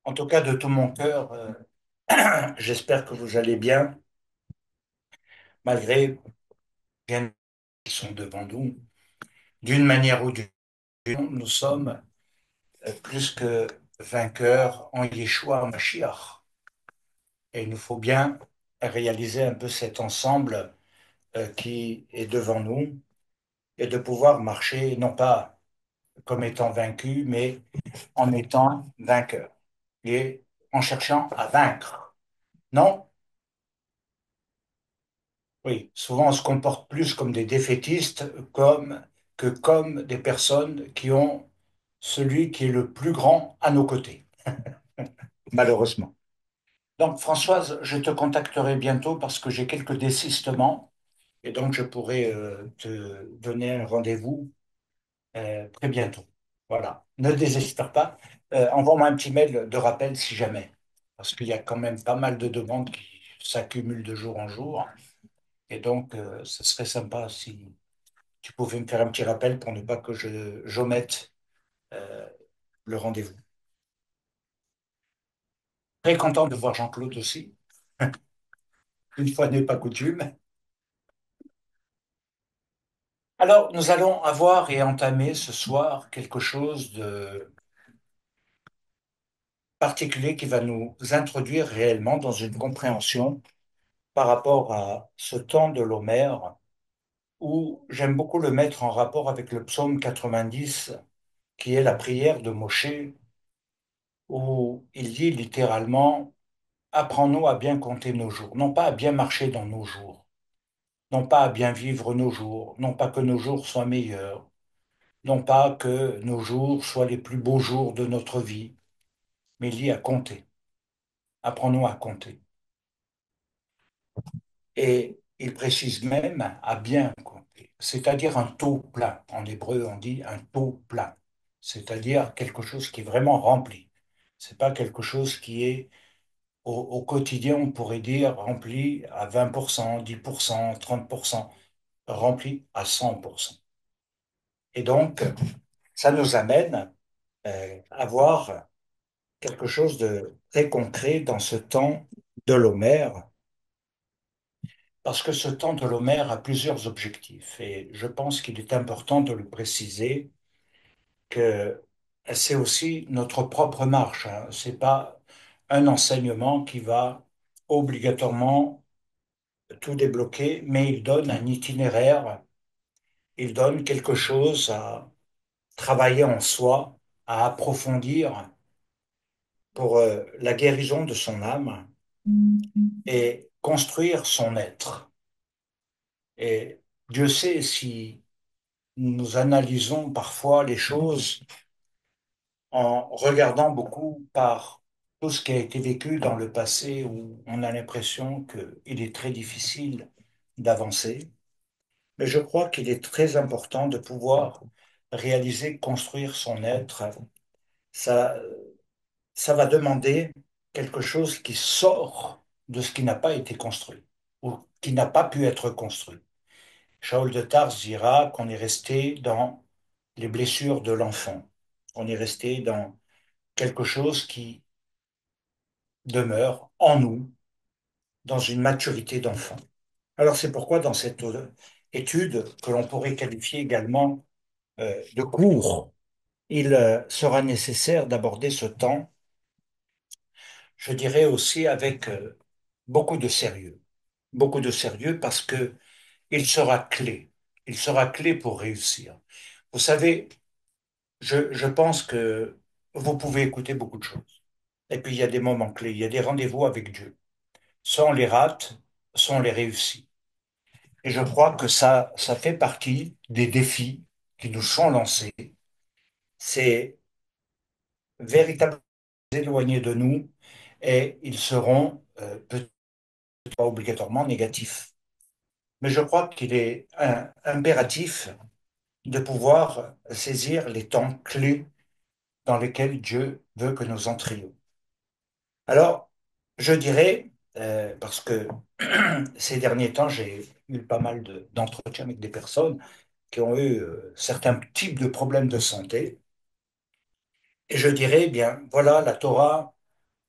En tout cas, de tout mon cœur, j'espère que vous allez bien, malgré bien qui sont devant nous. D'une manière ou d'une autre, nous sommes plus que vainqueurs en Yeshua Mashiach. Et il nous faut bien réaliser un peu cet ensemble qui est devant nous et de pouvoir marcher, non pas comme étant vaincu, mais en étant vainqueur et en cherchant à vaincre. Non? Oui, souvent on se comporte plus comme des défaitistes que comme des personnes qui ont celui qui est le plus grand à nos côtés, malheureusement. Donc Françoise, je te contacterai bientôt parce que j'ai quelques désistements et donc je pourrai te donner un rendez-vous très bientôt. Voilà, ne désespère pas. Envoie-moi un petit mail de rappel si jamais, parce qu'il y a quand même pas mal de demandes qui s'accumulent de jour en jour et donc ce serait sympa si tu pouvais me faire un petit rappel pour ne pas que j'omette euh, le rendez-vous. Très content de voir Jean-Claude aussi. Une fois n'est pas coutume. Alors, nous allons avoir et entamer ce soir quelque chose de particulier qui va nous introduire réellement dans une compréhension par rapport à ce temps de l'Homère, où j'aime beaucoup le mettre en rapport avec le psaume 90, qui est la prière de Moshe, où il dit littéralement apprends-nous à bien compter nos jours, non pas à bien marcher dans nos jours, non pas à bien vivre nos jours, non pas que nos jours soient meilleurs, non pas que nos jours soient les plus beaux jours de notre vie, mais liés à compter. Apprends-nous à compter. Et il précise même à bien compter, c'est-à-dire un taux plein. En hébreu, on dit un taux plein, c'est-à-dire quelque chose qui est vraiment rempli. C'est pas quelque chose qui est au quotidien, on pourrait dire rempli à 20%, 10%, 30%, rempli à 100%. Et donc, ça nous amène à voir quelque chose de très concret dans ce temps de l'Homère, parce que ce temps de l'Homère a plusieurs objectifs. Et je pense qu'il est important de le préciser que c'est aussi notre propre marche, hein. C'est pas un enseignement qui va obligatoirement tout débloquer, mais il donne un itinéraire, il donne quelque chose à travailler en soi, à approfondir pour la guérison de son âme et construire son être. Et Dieu sait si nous analysons parfois les choses en regardant beaucoup par tout ce qui a été vécu dans le passé où on a l'impression qu'il est très difficile d'avancer. Mais je crois qu'il est très important de pouvoir réaliser, construire son être. Ça, ça va demander quelque chose qui sort de ce qui n'a pas été construit ou qui n'a pas pu être construit. Shaul de Tarse dira qu'on est resté dans les blessures de l'enfant. On est resté dans quelque chose qui demeure en nous, dans une maturité d'enfant. Alors c'est pourquoi dans cette étude, que l'on pourrait qualifier également de cours, il sera nécessaire d'aborder ce temps, je dirais aussi avec beaucoup de sérieux. Beaucoup de sérieux parce que il sera clé. Il sera clé pour réussir. Vous savez, je pense que vous pouvez écouter beaucoup de choses. Et puis, il y a des moments clés, il y a des rendez-vous avec Dieu. Soit on les rate, soit on les réussit. Et je crois que ça fait partie des défis qui nous sont lancés. C'est véritablement éloigné de nous et ils seront peut-être pas obligatoirement négatifs. Mais je crois qu'il est impératif de pouvoir saisir les temps clés dans lesquels Dieu veut que nous entrions. Alors, je dirais, parce que ces derniers temps, j'ai eu pas mal d'entretiens avec des personnes qui ont eu certains types de problèmes de santé, et je dirais, eh bien, voilà, la Torah.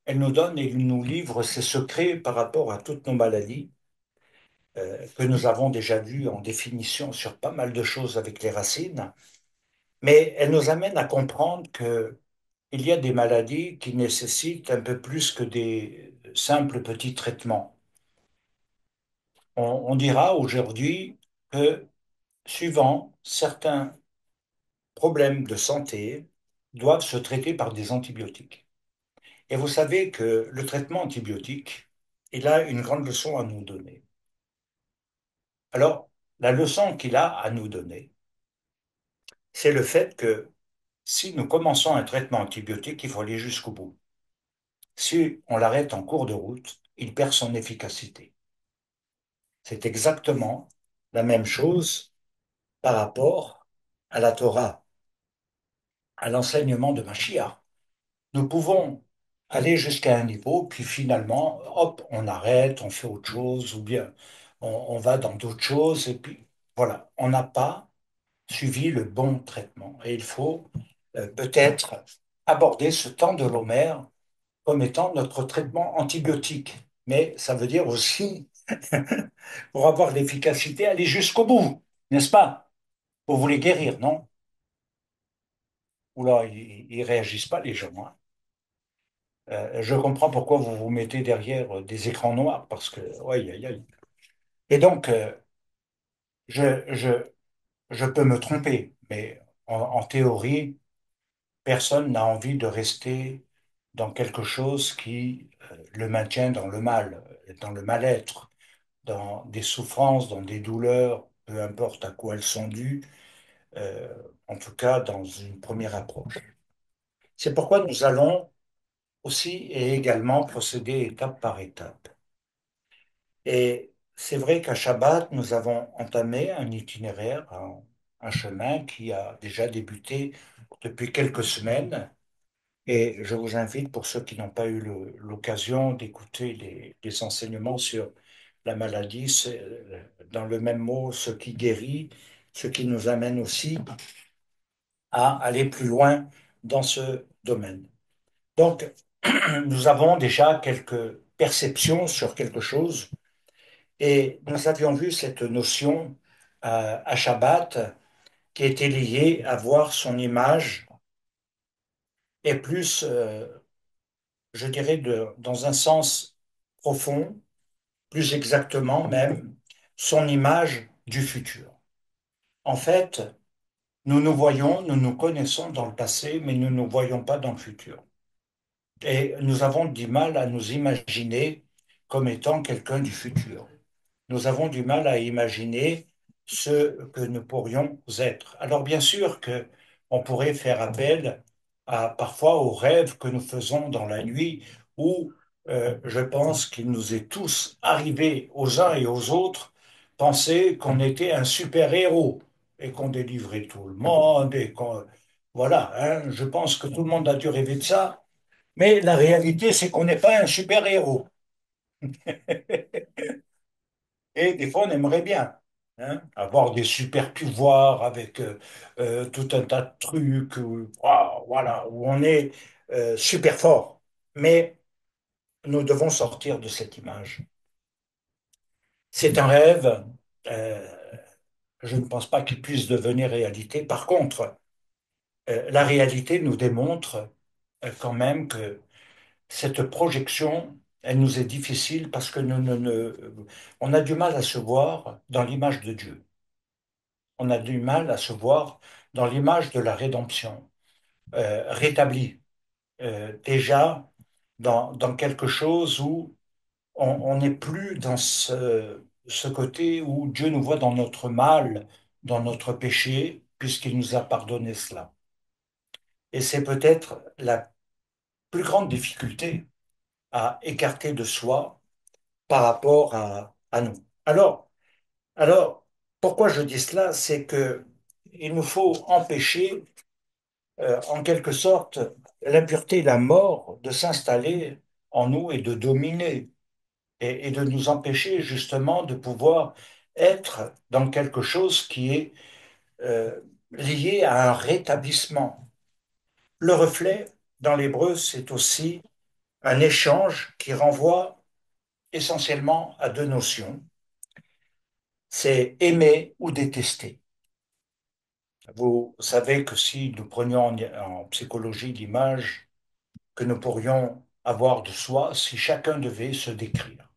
Elle nous donne et nous livre ses secrets par rapport à toutes nos maladies, que nous avons déjà vues en définition sur pas mal de choses avec les racines, mais elle nous amène à comprendre que il y a des maladies qui nécessitent un peu plus que des simples petits traitements. On dira aujourd'hui que suivant certains problèmes de santé doivent se traiter par des antibiotiques. Et vous savez que le traitement antibiotique, il a une grande leçon à nous donner. Alors, la leçon qu'il a à nous donner, c'est le fait que si nous commençons un traitement antibiotique, il faut aller jusqu'au bout. Si on l'arrête en cours de route, il perd son efficacité. C'est exactement la même chose par rapport à la Torah, à l'enseignement de Mashiach. Nous pouvons aller jusqu'à un niveau, puis finalement, hop, on arrête, on fait autre chose, ou bien on va dans d'autres choses, et puis voilà, on n'a pas suivi le bon traitement. Et il faut peut-être aborder ce temps de l'Homère comme étant notre traitement antibiotique. Mais ça veut dire aussi, pour avoir de l'efficacité, aller jusqu'au bout, n'est-ce pas? Vous voulez guérir, non? Oula, ils réagissent pas, les gens, hein. Je comprends pourquoi vous vous mettez derrière des écrans noirs, parce que, aïe, aïe, aïe. Et donc, je, je, je peux me tromper, mais en théorie, personne n'a envie de rester dans quelque chose qui le maintient dans le mal, dans le mal-être, dans des souffrances, dans des douleurs, peu importe à quoi elles sont dues, euh, en tout cas dans une première approche. C'est pourquoi nous allons aussi et également procéder étape par étape. Et c'est vrai qu'à Shabbat, nous avons entamé un itinéraire, un chemin qui a déjà débuté depuis quelques semaines. Et je vous invite, pour ceux qui n'ont pas eu l'occasion d'écouter les enseignements sur la maladie, c'est dans le même mot, ce qui guérit, ce qui nous amène aussi à aller plus loin dans ce domaine. Donc, nous avons déjà quelques perceptions sur quelque chose et nous avions vu cette notion à Shabbat qui était liée à voir son image et plus, je dirais, dans un sens profond, plus exactement même, son image du futur. En fait, nous nous voyons, nous nous connaissons dans le passé, mais nous ne nous voyons pas dans le futur. Et nous avons du mal à nous imaginer comme étant quelqu'un du futur. Nous avons du mal à imaginer ce que nous pourrions être. Alors bien sûr que on pourrait faire appel parfois aux rêves que nous faisons dans la nuit, où je pense qu'il nous est tous arrivé aux uns et aux autres penser qu'on était un super-héros et qu'on délivrait tout le monde et qu'on voilà, hein, je pense que tout le monde a dû rêver de ça, mais la réalité c'est qu'on n'est pas un super-héros. Et des fois, on aimerait bien hein, avoir des super pouvoirs avec tout un tas de trucs, voilà, où on est super fort. Mais nous devons sortir de cette image. C'est un rêve. euh, je ne pense pas qu'il puisse devenir réalité. Par contre, la réalité nous démontre quand même que cette projection, elle nous est difficile parce que on a du mal à se voir dans l'image de Dieu. On a du mal à se voir dans l'image de la rédemption, rétablie, déjà dans quelque chose où on n'est plus dans ce côté où Dieu nous voit dans notre mal, dans notre péché, puisqu'il nous a pardonné cela. Et c'est peut-être la plus grande difficulté à écarter de soi par rapport à nous. Alors, pourquoi je dis cela? C'est que il nous faut empêcher en quelque sorte, l'impureté et la mort de s'installer en nous et de dominer et de nous empêcher justement de pouvoir être dans quelque chose qui est euh, lié à un rétablissement. Le reflet, dans l'hébreu, c'est aussi un échange qui renvoie essentiellement à deux notions, c'est aimer ou détester. Vous savez que si nous prenions en psychologie l'image que nous pourrions avoir de soi si chacun devait se décrire.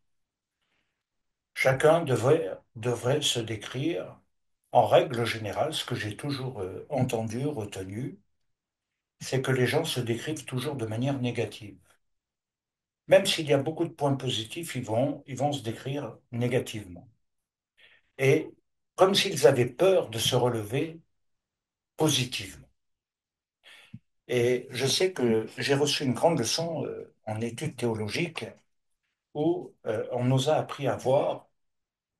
Chacun devrait se décrire, en règle générale, ce que j'ai toujours entendu, retenu, c'est que les gens se décrivent toujours de manière négative. Même s'il y a beaucoup de points positifs, ils vont se décrire négativement. Et comme s'ils avaient peur de se relever positivement. Et je sais que j'ai reçu une grande leçon en études théologiques où on nous a appris à voir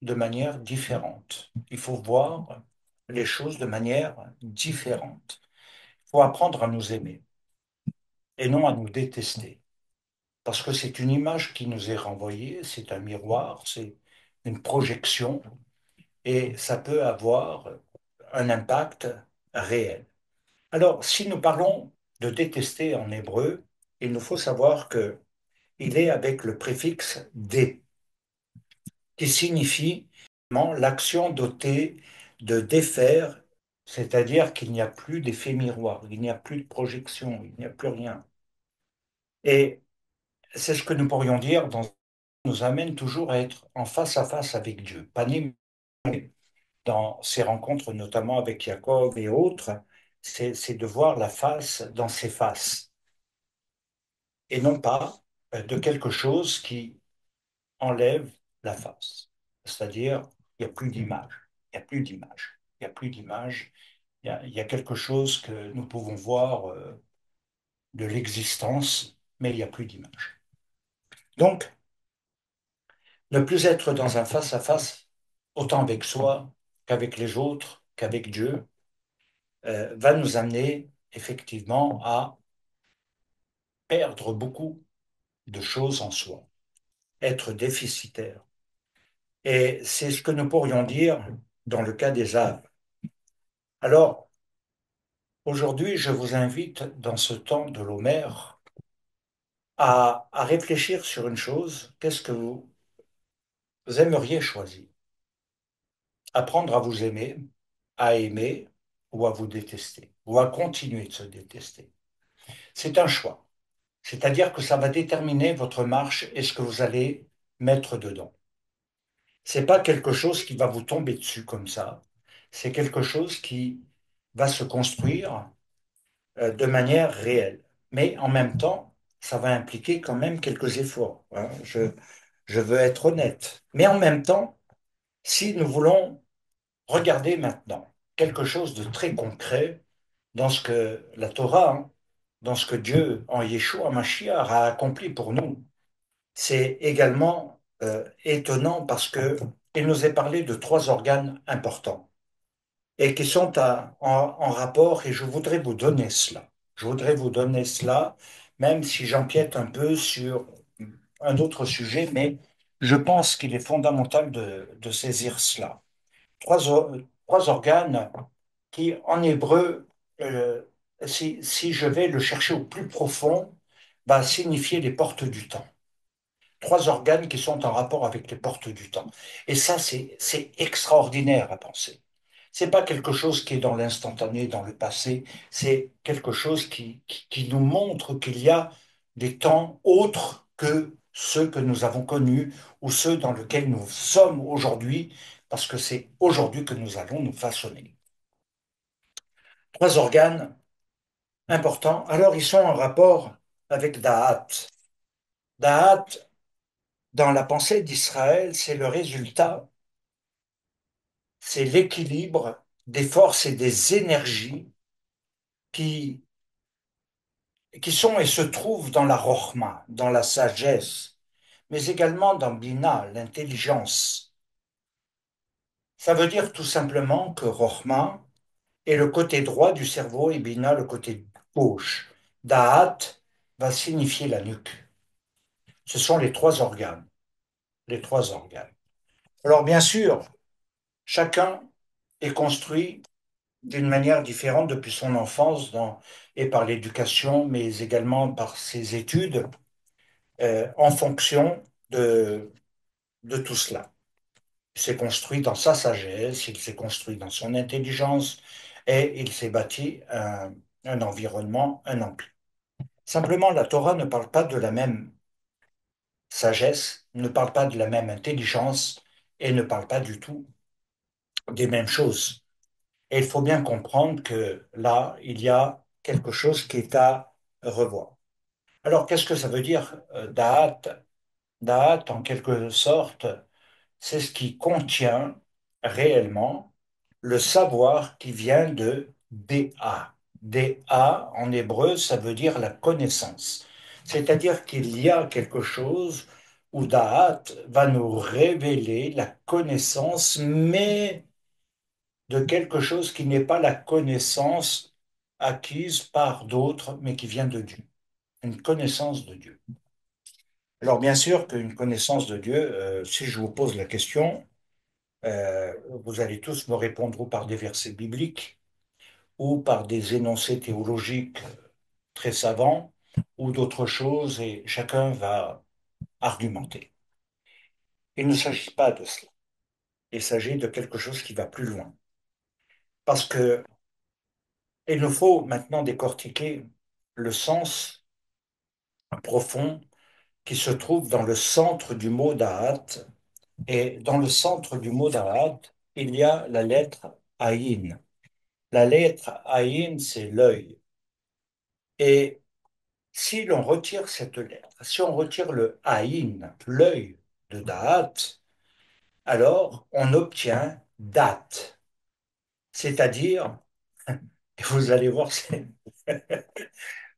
de manière différente. Il faut voir les choses de manière différente. Il faut apprendre à nous aimer et non à nous détester. Parce que c'est une image qui nous est renvoyée, c'est un miroir, c'est une projection et ça peut avoir un impact réel. Alors, si nous parlons de détester en hébreu, il nous faut savoir que il est avec le préfixe dé, qui signifie l'action dotée de défaire, c'est-à-dire qu'il n'y a plus d'effet miroir, il n'y a plus de projection, il n'y a plus rien. Et c'est ce que nous pourrions dire nous amène toujours à être en face à face avec Dieu. Panim, dans ses rencontres, notamment avec Jacob et autres, c'est de voir la face dans ses faces et non pas de quelque chose qui enlève la face. C'est-à-dire, il n'y a plus d'image, il n'y a plus d'image, il n'y a plus d'image, il y a quelque chose que nous pouvons voir de l'existence, mais il n'y a plus d'image. Donc, ne plus être dans un face-à-face, autant avec soi qu'avec les autres, qu'avec Dieu, va nous amener effectivement à perdre beaucoup de choses en soi, être déficitaire. Et c'est ce que nous pourrions dire dans le cas des âmes. Alors, aujourd'hui, je vous invite dans ce temps de l'Homère à réfléchir sur une chose. Qu'est-ce que vous aimeriez choisir? Apprendre à vous aimer, à aimer ou à vous détester, ou à continuer de se détester. C'est un choix. C'est-à-dire que ça va déterminer votre marche et ce que vous allez mettre dedans. C'est pas quelque chose qui va vous tomber dessus comme ça. C'est quelque chose qui va se construire de manière réelle. Mais en même temps, ça va impliquer quand même quelques efforts, hein. Je veux être honnête. Mais en même temps, si nous voulons regarder maintenant quelque chose de très concret dans ce que la Torah, hein, dans ce que Dieu, en Yeshua Mashiach, a accompli pour nous, c'est également étonnant parce que il nous est parlé de trois organes importants et qui sont en rapport, et je voudrais vous donner cela. Je voudrais vous donner cela, même si j'empiète un peu sur un autre sujet, mais je pense qu'il est fondamental de saisir cela. Trois organes qui, en hébreu, euh, si je vais le chercher au plus profond, va signifier les portes du temps. Trois organes qui sont en rapport avec les portes du temps. Et ça, c'est extraordinaire à penser. C'est pas quelque chose qui est dans l'instantané, dans le passé, c'est quelque chose qui nous montre qu'il y a des temps autres que ceux que nous avons connus ou ceux dans lesquels nous sommes aujourd'hui, parce que c'est aujourd'hui que nous allons nous façonner. Trois organes importants. Alors, ils sont en rapport avec Da'at. Da'at, dans la pensée d'Israël, c'est le résultat, c'est l'équilibre des forces et des énergies qui, qui sont et se trouvent dans la Rochma, dans la sagesse, mais également dans Bina, l'intelligence. Ça veut dire tout simplement que Rochma est le côté droit du cerveau et Bina le côté gauche. Da'at va signifier la nuque. Ce sont les trois organes. Les trois organes. Alors bien sûr, chacun est construit d'une manière différente depuis son enfance et par l'éducation, mais également par ses études. en fonction de tout cela. Il s'est construit dans sa sagesse, il s'est construit dans son intelligence et il s'est bâti un environnement, un empire. Simplement, la Torah ne parle pas de la même sagesse, ne parle pas de la même intelligence et ne parle pas du tout des mêmes choses. Et il faut bien comprendre que là, il y a quelque chose qui est à revoir. Alors, qu'est-ce que ça veut dire, Da'at? Da'at, en quelque sorte, c'est ce qui contient réellement le savoir qui vient de DA. DA, en hébreu, ça veut dire la connaissance. C'est-à-dire qu'il y a quelque chose où Da'at va nous révéler la connaissance, mais de quelque chose qui n'est pas la connaissance acquise par d'autres, mais qui vient de Dieu. Une connaissance de Dieu. Alors bien sûr qu'une connaissance de Dieu, si je vous pose la question, vous allez tous me répondre ou par des versets bibliques, ou par des énoncés théologiques très savants, ou d'autres choses, et chacun va argumenter. Il ne s'agit pas de cela. Il s'agit de quelque chose qui va plus loin. Parce que il nous faut maintenant décortiquer le sens profond qui se trouve dans le centre du mot Da'at. Et dans le centre du mot Da'at, il y a la lettre Aïn. La lettre Aïn, c'est l'œil. Et si l'on retire cette lettre, si on retire le Aïn, l'œil de Da'at, alors on obtient date. C'est-à-dire, et vous allez voir,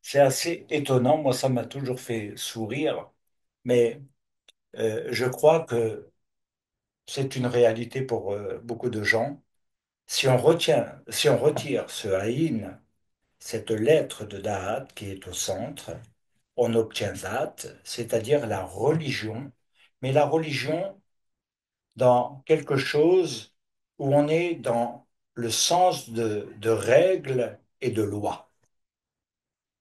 c'est assez étonnant, moi ça m'a toujours fait sourire, mais je crois que c'est une réalité pour beaucoup de gens. Si on retire ce Aïn, cette lettre de Da'at qui est au centre, on obtient date, c'est-à-dire la religion, mais la religion dans quelque chose où on est dans le sens de règles et de lois.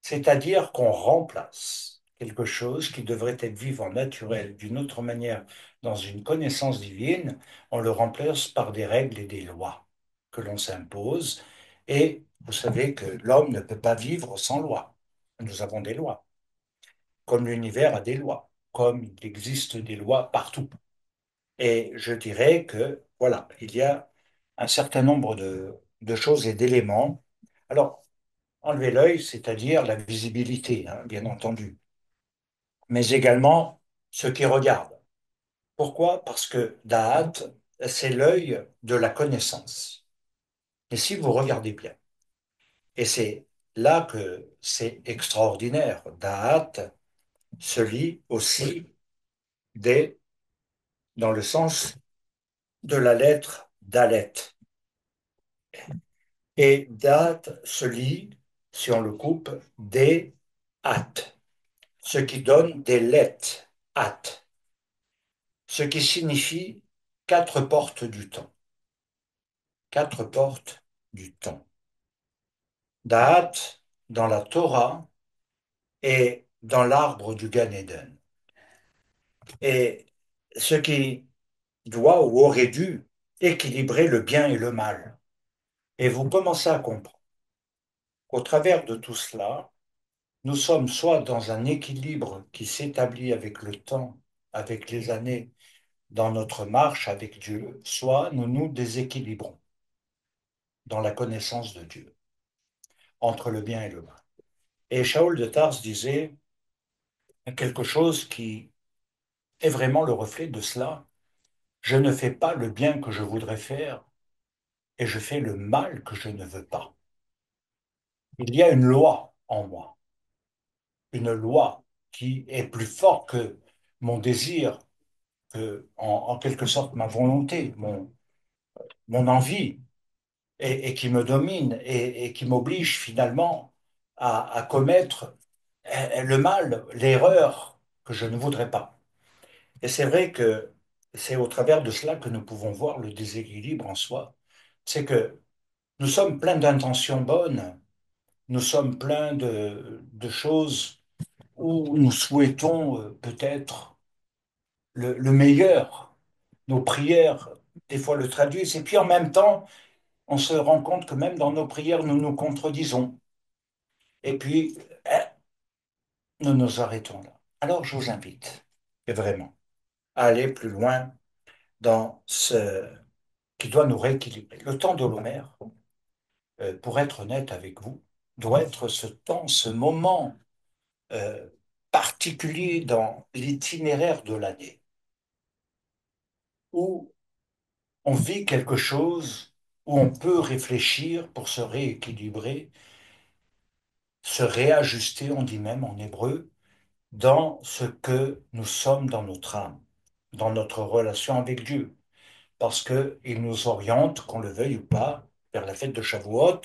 C'est-à-dire qu'on remplace quelque chose qui devrait être vivant, naturel, d'une autre manière, dans une connaissance divine, on le remplace par des règles et des lois que l'on s'impose. Et vous savez que l'homme ne peut pas vivre sans loi. Nous avons des lois, comme l'univers a des lois, comme il existe des lois partout. Et je dirais que, voilà, il y a un certain nombre de choses et d'éléments. Alors, enlever l'œil, c'est-à-dire la visibilité, hein, bien entendu, mais également ceux qui regardent. Pourquoi? Parce que Da'at, c'est l'œil de la connaissance. Et si vous regardez bien, et c'est là que c'est extraordinaire, Da'at se lit aussi des, dans le sens de la lettre Dalet. Et date se lit, si on le coupe, des hâtes, ce qui donne des lettres, hâtes, ce qui signifie quatre portes du temps. Quatre portes du temps. Da'at, dans la Torah, et dans l'arbre du Gan Eden. Et ce qui doit ou aurait dû équilibrer le bien et le mal. Et vous commencez à comprendre qu'au travers de tout cela, nous sommes soit dans un équilibre qui s'établit avec le temps, avec les années, dans notre marche avec Dieu, soit nous nous déséquilibrons dans la connaissance de Dieu, entre le bien et le mal. Et Shaul de Tarse disait quelque chose qui est vraiment le reflet de cela. Je ne fais pas le bien que je voudrais faire et je fais le mal que je ne veux pas. Il y a une loi en moi, une loi qui est plus forte que mon désir, que, en quelque sorte ma volonté, mon envie, et qui me domine et qui m'oblige finalement à commettre le mal, l'erreur que je ne voudrais pas. Et c'est vrai que c'est au travers de cela que nous pouvons voir le déséquilibre en soi. C'est que nous sommes pleins d'intentions bonnes, nous sommes pleins de choses où nous souhaitons peut-être le meilleur. Nos prières, des fois, le traduisent. Et puis en même temps, on se rend compte que même dans nos prières, nous nous contredisons. Et puis, nous nous arrêtons là. Alors, je vous invite, et vraiment, à aller plus loin dans ce qui doit nous rééquilibrer. Le temps de l'Homère, pour être honnête avec vous, doit être ce temps, ce moment euh, particulier dans l'itinéraire de l'année, où on vit quelque chose, où on peut réfléchir pour se rééquilibrer, se réajuster, on dit même en hébreu, dans ce que nous sommes dans notre âme, dans notre relation avec Dieu, parce qu'il nous oriente, qu'on le veuille ou pas, vers la fête de Shavuot,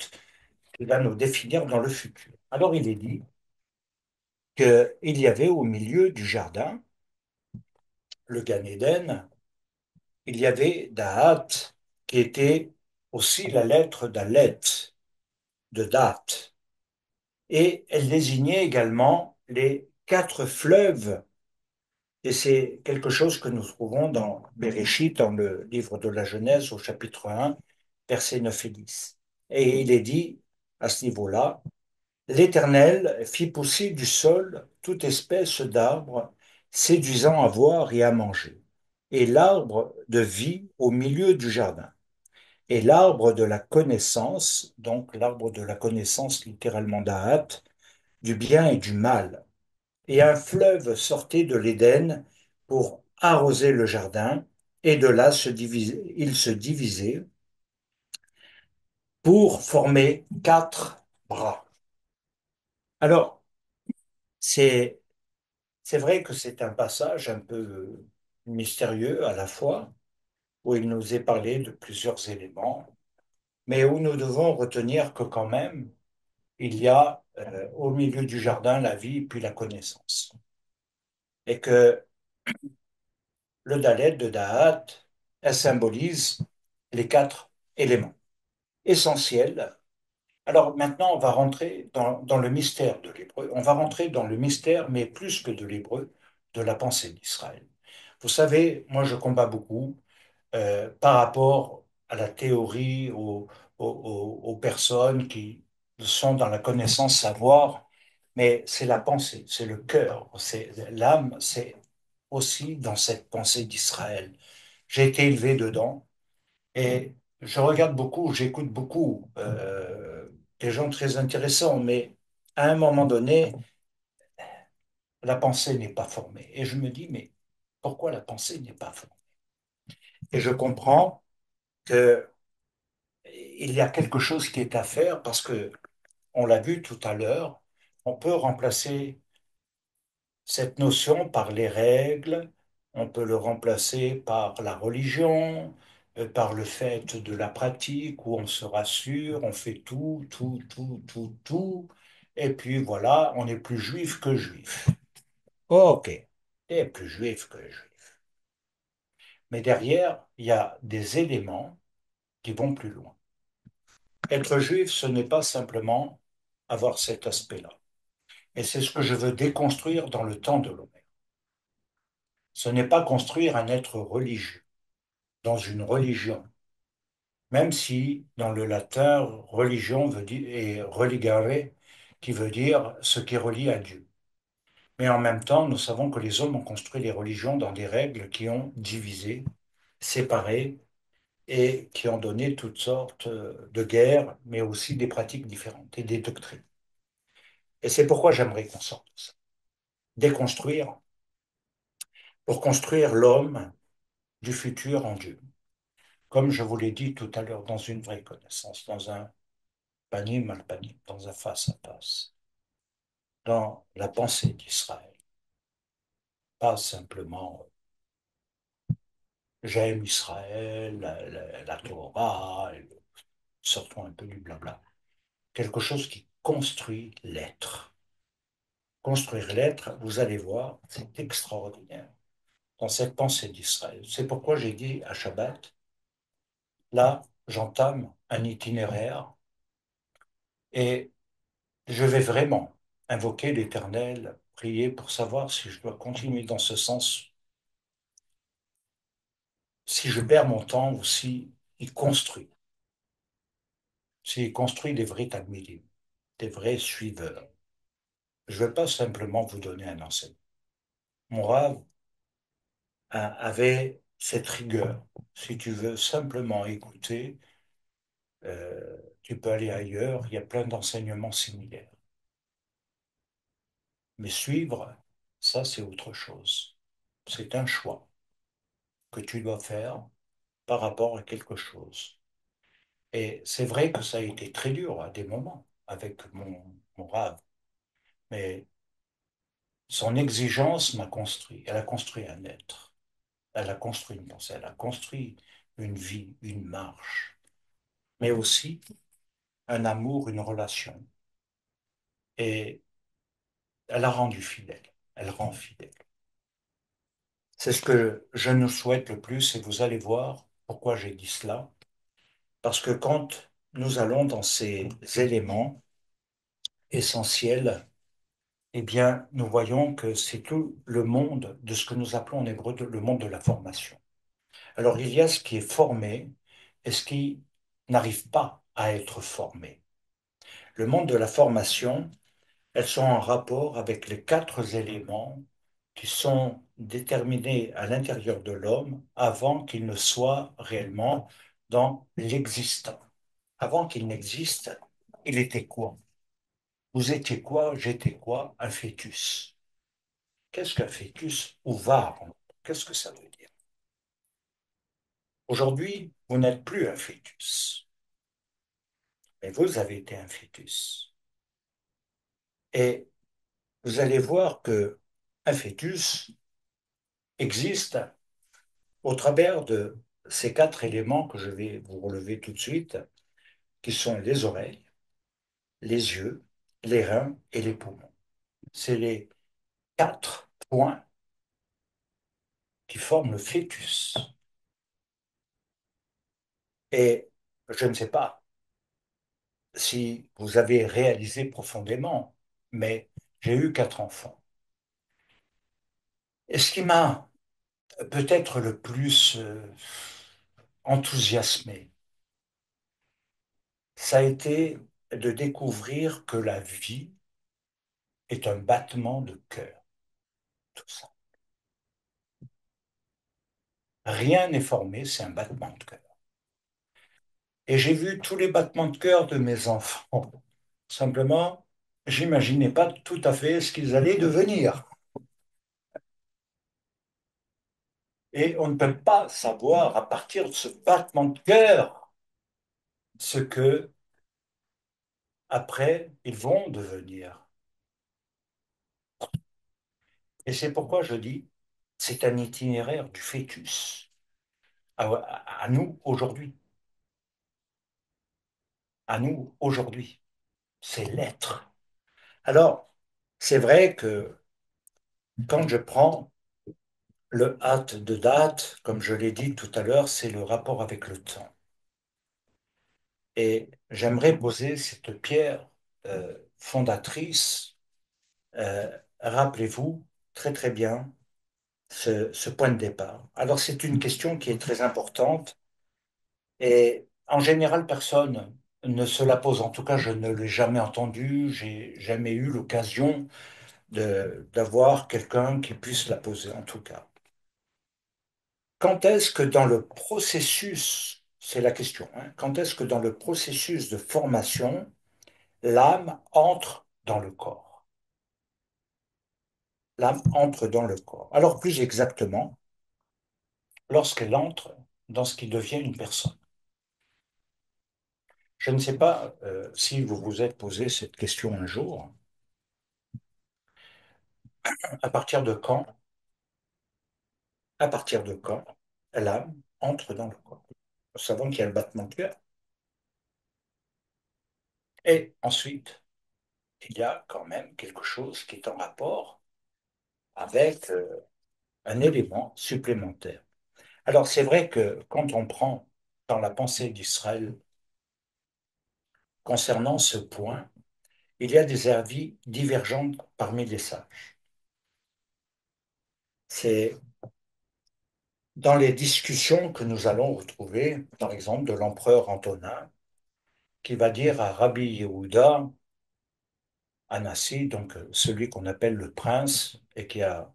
qui va nous définir dans le futur. Alors il est dit qu'il y avait au milieu du jardin, le Gan Éden, il y avait Da'at, qui était aussi la lettre d'Alet, de date. Et elle désignait également les quatre fleuves. Et c'est quelque chose que nous trouvons dans Béréchit, dans le livre de la Genèse, au chapitre 1, versets 9 et 10. Et il est dit, à ce niveau-là, l'Éternel fit pousser du sol toute espèce d'arbre séduisant à voir et à manger, et l'arbre de vie au milieu du jardin, et l'arbre de la connaissance, donc l'arbre de la connaissance littéralement d'Ahat, du bien et du mal. Et un fleuve sortait de l'Éden pour arroser le jardin, et de là il se divisait pour former quatre bras. Alors, c'est C'est vrai que c'est un passage un peu mystérieux à la fois, où il nous est parlé de plusieurs éléments, mais où nous devons retenir que quand même, il y a au milieu du jardin la vie puis la connaissance. Et que le Dalet de Da'at, elle symbolise les quatre éléments essentiels. Alors maintenant, on va rentrer dans le mystère de l'hébreu. On va rentrer dans le mystère, mais plus que de l'hébreu, de la pensée d'Israël. Vous savez, moi je combats beaucoup par rapport à la théorie, aux personnes qui sont dans la connaissance, savoir, mais c'est la pensée, c'est le cœur, c'est l'âme, c'est aussi dans cette pensée d'Israël. J'ai été élevé dedans et je regarde beaucoup, j'écoute beaucoup des gens très intéressants, mais à un moment donné, la pensée n'est pas formée. Et je me dis, mais pourquoi la pensée n'est pas formée? Et je comprends que il y a quelque chose qui est à faire parce que, on l'a vu tout à l'heure, on peut remplacer cette notion par les règles, on peut le remplacer par la religion, par le fait de la pratique où on se rassure, on fait tout, tout, tout, tout, tout, et puis voilà, on est plus juif que juif. Ok, et plus juif que juif. Mais derrière, il y a des éléments qui vont plus loin. Être juif, ce n'est pas simplement avoir cet aspect-là. Et c'est ce que je veux déconstruire dans le temps de l'Homère. Ce n'est pas construire un être religieux dans une religion, même si dans le latin, religion veut dire, et religare, qui veut dire ce qui relie à Dieu. Mais en même temps, nous savons que les hommes ont construit les religions dans des règles qui ont divisé, séparé et qui ont donné toutes sortes de guerres, mais aussi des pratiques différentes et des doctrines. Et c'est pourquoi j'aimerais qu'on sorte de ça. Déconstruire pour construire l'homme du futur en Dieu. Comme je vous l'ai dit tout à l'heure, dans une vraie connaissance, dans un panim al panim, dans un face à face, dans la pensée d'Israël, pas simplement j'aime Israël, la Torah, sortons un peu du blabla. Quelque chose qui construit l'être. Construire l'être, vous allez voir, c'est extraordinaire dans cette pensée d'Israël. C'est pourquoi j'ai dit à Shabbat, là, j'entame un itinéraire et je vais vraiment invoquer l'Éternel prier pour savoir si je dois continuer dans ce sens, si je perds mon temps ou si il construit, s'il construit des vrais talmidim, des vrais suiveurs. Je ne veux pas simplement vous donner un enseignement. Mon Rav avait cette rigueur. Si tu veux simplement écouter, tu peux aller ailleurs, il y a plein d'enseignements similaires. Mais suivre, ça c'est autre chose. C'est un choix que tu dois faire par rapport à quelque chose. Et c'est vrai que ça a été très dur à des moments avec mon Rav, mais son exigence m'a construit. Elle a construit un être, elle a construit une pensée, elle a construit une vie, une marche, mais aussi un amour, une relation. Et elle a rendu fidèle, elle rend fidèle. C'est ce que je nous souhaite le plus et vous allez voir pourquoi j'ai dit cela. Parce que quand nous allons dans ces éléments essentiels, eh bien, nous voyons que c'est tout le monde de ce que nous appelons en hébreu le monde de la formation. Alors, il y a ce qui est formé et ce qui n'arrive pas à être formé. Le monde de la formation, elles sont en rapport avec les quatre éléments qui sont déterminés à l'intérieur de l'homme avant qu'il ne soit réellement dans l'existant. Avant qu'il n'existe, il était quoi? Vous étiez quoi? J'étais quoi? Un fœtus. Qu'est-ce qu'un fœtus ovare? Qu'est-ce que ça veut dire? Aujourd'hui, vous n'êtes plus un fœtus, mais vous avez été un fœtus. Et vous allez voir que un fœtus existe au travers de ces quatre éléments que je vais vous relever tout de suite, qui sont les oreilles, les yeux, les reins et les poumons. C'est les quatre points qui forment le fœtus. Et je ne sais pas si vous avez réalisé profondément, mais j'ai eu quatre enfants. Et ce qui m'a peut-être le plus enthousiasmé, ça a été de découvrir que la vie est un battement de cœur, tout ça. Rien n'est formé, c'est un battement de cœur. Et j'ai vu tous les battements de cœur de mes enfants. Simplement, j'imaginais pas tout à fait ce qu'ils allaient devenir. Et on ne peut pas savoir à partir de ce battement de cœur ce que après ils vont devenir. Et c'est pourquoi je dis, c'est un itinéraire du fœtus à nous aujourd'hui, à nous aujourd'hui. C'est l'être. Alors, c'est vrai que quand je prends le hâte de date, comme je l'ai dit tout à l'heure, c'est le rapport avec le temps. Et j'aimerais poser cette pierre fondatrice. Rappelez-vous très très bien ce point de départ. Alors c'est une question qui est très importante et en général personne ne se la pose. En tout cas, je ne l'ai jamais entendu, j'ai jamais eu l'occasion d'avoir quelqu'un qui puisse la poser en tout cas. Quand est-ce que dans le processus, c'est la question, hein, quand est-ce que dans le processus de formation, l'âme entre dans le corps? L'âme entre dans le corps. Alors plus exactement, lorsqu'elle entre dans ce qui devient une personne. Je ne sais pas si vous vous êtes posé cette question un jour. À partir de quand, à partir de quand l'âme entre dans le corps? Nous savons qu'il y a le battement de cœur. Et ensuite, il y a quand même quelque chose qui est en rapport avec un élément supplémentaire. Alors, c'est vrai que quand on prend dans la pensée d'Israël concernant ce point, il y a des avis divergents parmi les sages. C'est dans les discussions que nous allons retrouver, par exemple, de l'empereur Antonin, qui va dire à Rabbi Yehuda Anassi, donc celui qu'on appelle le prince et qui a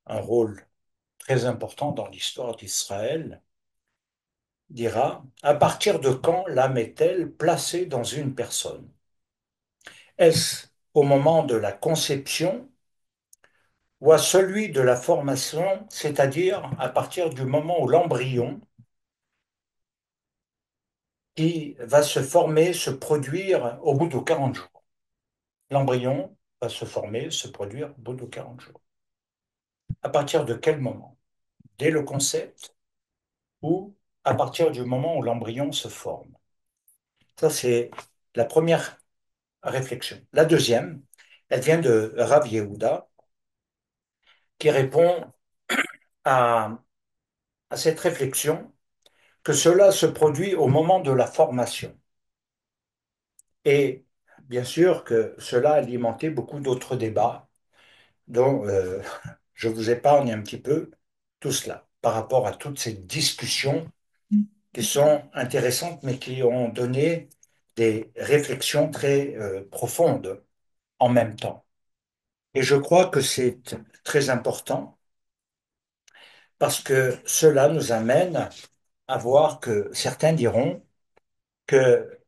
un rôle très important dans l'histoire d'Israël, dira, à partir de quand l'âme est-elle placée dans une personne? Est-ce au moment de la conception ou à celui de la formation, c'est-à-dire à partir du moment où l'embryon qui va se former, se produire au bout de 40 jours. L'embryon va se former, se produire au bout de 40 jours. À partir de quel moment? Dès le concept ou à partir du moment où l'embryon se forme? Ça, c'est la première réflexion. La deuxième, elle vient de Rav Yehuda, qui répond à, à cette réflexion que cela se produit au moment de la formation. Et bien sûr que cela a alimenté beaucoup d'autres débats dont je vous épargne un petit peu tout cela par rapport à toutes ces discussions qui sont intéressantes mais qui ont donné des réflexions très profondes en même temps. Et je crois que c'est très important parce que cela nous amène à voir que certains diront que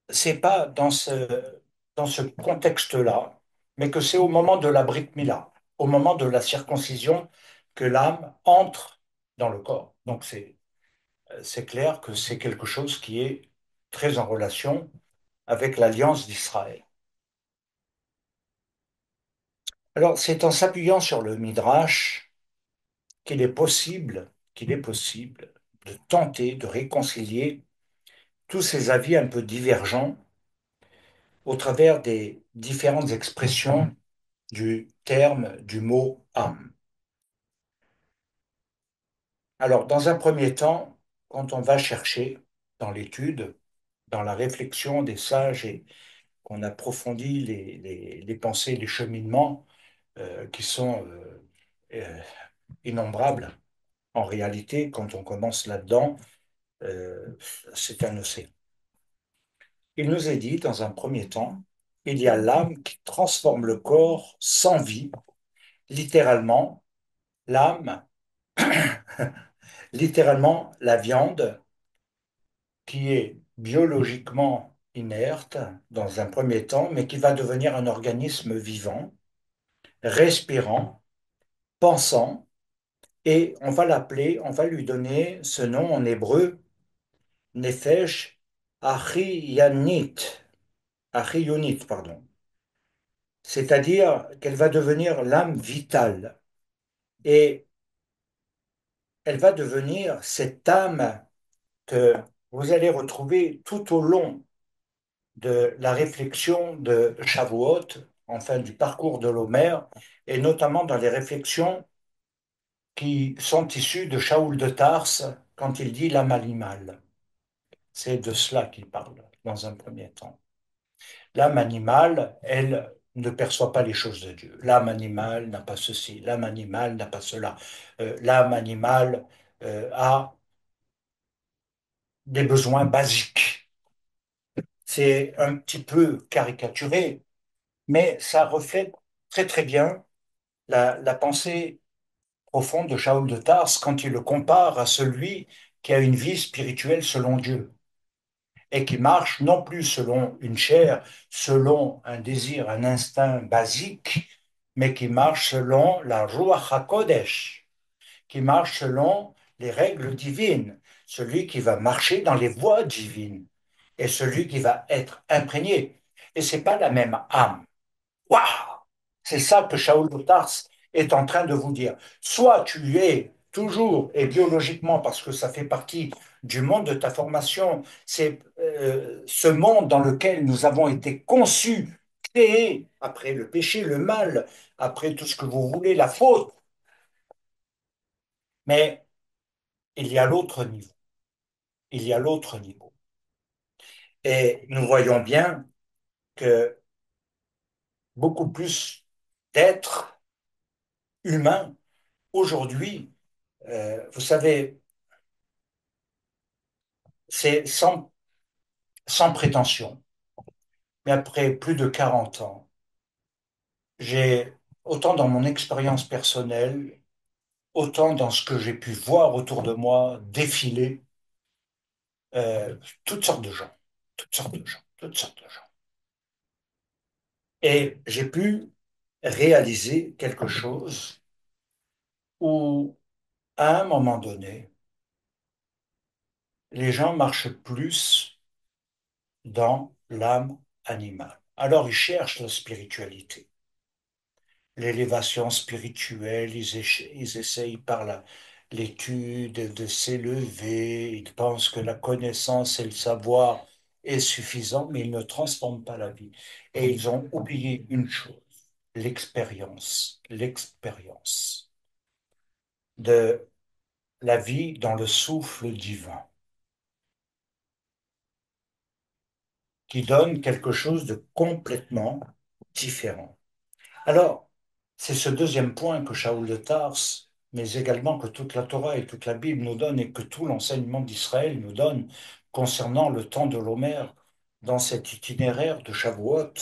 c'est pas dans ce contexte-là, mais que c'est au moment de la Brit Mila, au moment de la circoncision, que l'âme entre dans le corps. Donc c'est clair que c'est quelque chose qui est très en relation avec l'alliance d'Israël. Alors c'est en s'appuyant sur le Midrash qu'il est possible de tenter de réconcilier tous ces avis un peu divergents au travers des différentes expressions du terme, du mot âme. Alors, dans un premier temps, quand on va chercher dans l'étude, dans la réflexion des sages et qu'on approfondit les pensées, les cheminements qui sont innombrables, en réalité, quand on commence là-dedans, euh, c'est un océan. Il nous est dit, dans un premier temps, il y a l'âme qui transforme le corps sans vie, littéralement, l'âme, littéralement la viande qui est biologiquement inerte dans un premier temps, mais qui va devenir un organisme vivant, respirant, pensant, et on va l'appeler, on va lui donner ce nom en hébreu, Nefesh Achiyanit, Achiyonit, pardon. C'est-à-dire qu'elle va devenir l'âme vitale, et elle va devenir cette âme que vous allez retrouver tout au long de la réflexion de Shavuot, enfin du parcours de l'Homère, et notamment dans les réflexions qui sont issues de Shaoul de Tarse quand il dit l'âme animale. C'est de cela qu'il parle dans un premier temps. L'âme animale, elle, ne perçoit pas les choses de Dieu. L'âme animale n'a pas ceci, l'âme animale n'a pas cela. L'âme animale a des besoins basiques. C'est un petit peu caricaturé, mais ça reflète très très bien la pensée profonde de Shaul de Tarse quand il le compare à celui qui a une vie spirituelle selon Dieu et qui marche non plus selon une chair, selon un désir, un instinct basique, mais qui marche selon la Ruach HaKodesh, qui marche selon les règles divines, celui qui va marcher dans les voies divines et celui qui va être imprégné. Et c'est pas la même âme. Waouh! C'est ça que Shaul de Tarse est en train de vous dire. Soit tu es toujours et biologiquement, parce que ça fait partie du monde de ta formation, c'est ce monde dans lequel nous avons été conçus, créés après le péché, le mal, après tout ce que vous voulez, la faute. Mais il y a l'autre niveau. Il y a l'autre niveau. Et nous voyons bien que beaucoup plus d'êtres humains aujourd'hui, vous savez, c'est sans prétention, mais après plus de 40 ans, j'ai, autant dans mon expérience personnelle, autant dans ce que j'ai pu voir autour de moi défiler, euh, toutes sortes de gens, toutes sortes de gens, toutes sortes de gens. Et j'ai pu réaliser quelque chose où, à un moment donné, les gens marchent plus dans l'âme animale. Alors ils cherchent la spiritualité, l'élévation spirituelle, ils essayent par l'étude de s'élever, ils pensent que la connaissance et le savoir est suffisant, mais ils ne transforment pas la vie. Et ils ont oublié une chose, l'expérience de la vie dans le souffle divin, qui donne quelque chose de complètement différent. Alors, c'est ce deuxième point que Shaul de Tarse, mais également que toute la Torah et toute la Bible nous donnent et que tout l'enseignement d'Israël nous donne concernant le temps de l'Homer dans cet itinéraire de Shavuot,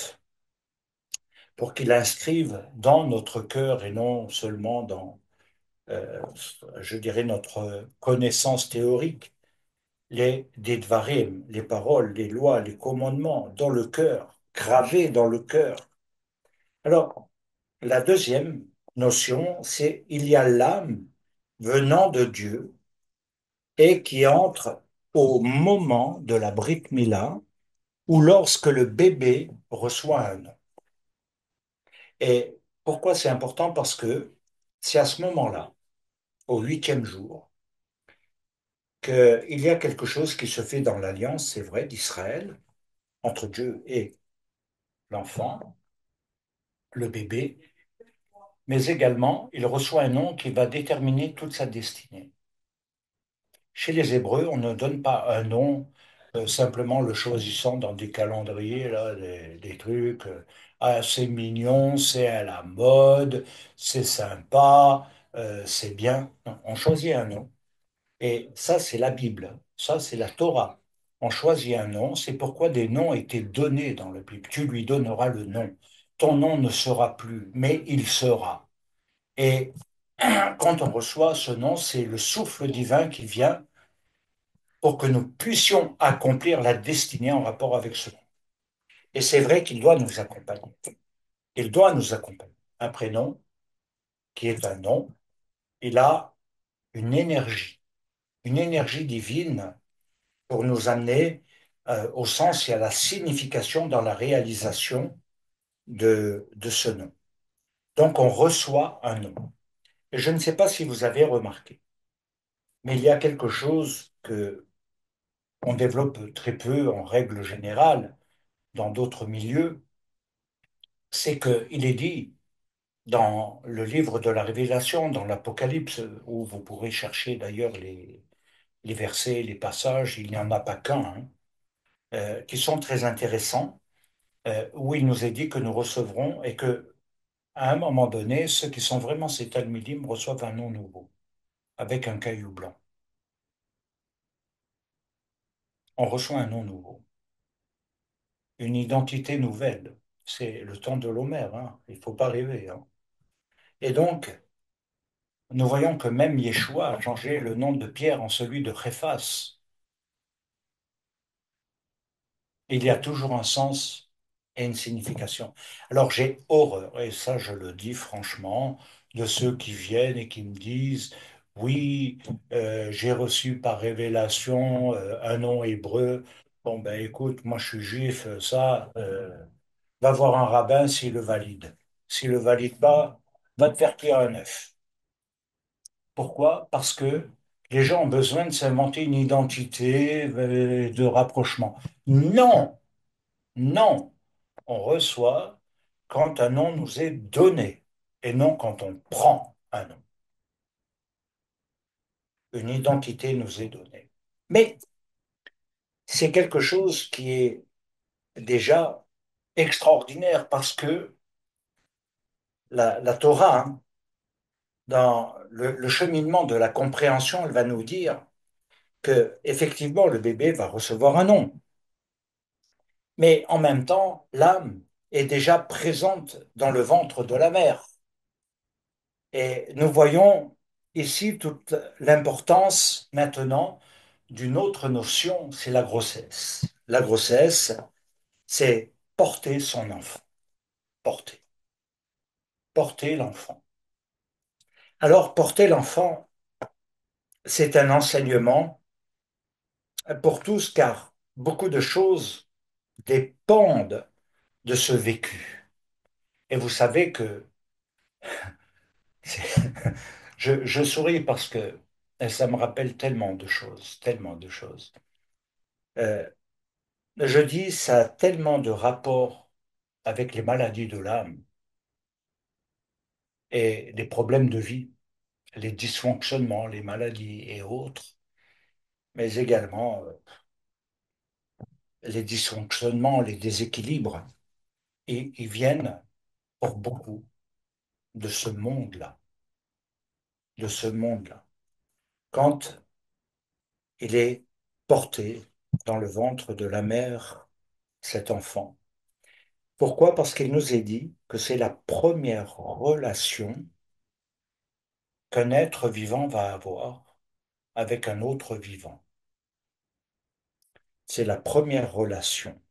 pour qu'il inscrive dans notre cœur et non seulement dans, euh, je dirais, notre connaissance théorique, des Dvarim, les paroles, les lois, les commandements dans le cœur, gravés dans le cœur. Alors, la deuxième notion, c'est il y a l'âme venant de Dieu et qui entre au moment de la Brit Mila ou lorsque le bébé reçoit un nom. Et pourquoi c'est important? Parce que c'est à ce moment-là, au huitième jour, qu'il y a quelque chose qui se fait dans l'alliance, c'est vrai, d'Israël, entre Dieu et l'enfant, le bébé, mais également il reçoit un nom qui va déterminer toute sa destinée. Chez les Hébreux, on ne donne pas un nom simplement le choisissant dans des calendriers, là, des trucs. Ah, c'est mignon, c'est à la mode, c'est sympa, c'est bien. Non, on choisit un nom. Et ça, c'est la Bible. Ça, c'est la Torah. On choisit un nom. C'est pourquoi des noms étaient donnés dans la Bible. Tu lui donneras le nom. Ton nom ne sera plus, mais il sera. Et quand on reçoit ce nom, c'est le souffle divin qui vient pour que nous puissions accomplir la destinée en rapport avec ce nom. Et c'est vrai qu'il doit nous accompagner. Il doit nous accompagner. Un prénom qui est un nom, il a une énergie divine pour nous amener au sens et à la signification dans la réalisation de ce nom. Donc on reçoit un nom. Et je ne sais pas si vous avez remarqué, mais il y a quelque chose que on développe très peu en règle générale dans d'autres milieux, c'est qu'il est dit dans le livre de la Révélation, dans l'Apocalypse, où vous pourrez chercher d'ailleurs les versets, les passages, il n'y en a pas qu'un, hein, qui sont très intéressants, où il nous est dit que nous recevrons et que, à un moment donné, ceux qui sont vraiment ces Talmudim reçoivent un nom nouveau, avec un caillou blanc. On reçoit un nom nouveau, une identité nouvelle. C'est le temps de l'Homère, hein. Il ne faut pas rêver, hein. Et donc, nous voyons que même Yeshua a changé le nom de Pierre en celui de Képhas. Il y a toujours un sens et une signification. Alors j'ai horreur, et ça je le dis franchement, de ceux qui viennent et qui me disent, oui, j'ai reçu par révélation un nom hébreu. Bon ben écoute, moi je suis juif, ça, va voir un rabbin s'il le valide. S'il le valide pas, va te faire cuire un œuf. Pourquoi? Parce que les gens ont besoin de s'inventer une identité de rapprochement. Non, non, on reçoit quand un nom nous est donné et non quand on prend un nom. Une identité nous est donnée. Mais c'est quelque chose qui est déjà extraordinaire parce que la Torah, hein, dans le cheminement de la compréhension, elle va nous dire que effectivement le bébé va recevoir un nom, mais en même temps, l'âme est déjà présente dans le ventre de la mère. Et nous voyons ici toute l'importance maintenant d'une autre notion, c'est la grossesse. La grossesse, c'est porter son enfant, porter, porter l'enfant. Alors, porter l'enfant, c'est un enseignement pour tous, car beaucoup de choses dépendent de ce vécu. Et vous savez que je souris parce que ça me rappelle tellement de choses, tellement de choses. Euh, je dis, ça a tellement de rapport avec les maladies de l'âme et les problèmes de vie, les dysfonctionnements, les maladies et autres, mais également les dysfonctionnements, les déséquilibres. Et ils viennent pour beaucoup de ce monde-là, de ce monde-là. Quand il est porté dans le ventre de la mère, cet enfant. Pourquoi? Parce qu'il nous est dit que c'est la première relation qu'un être vivant va avoir avec un autre vivant. C'est la première relation.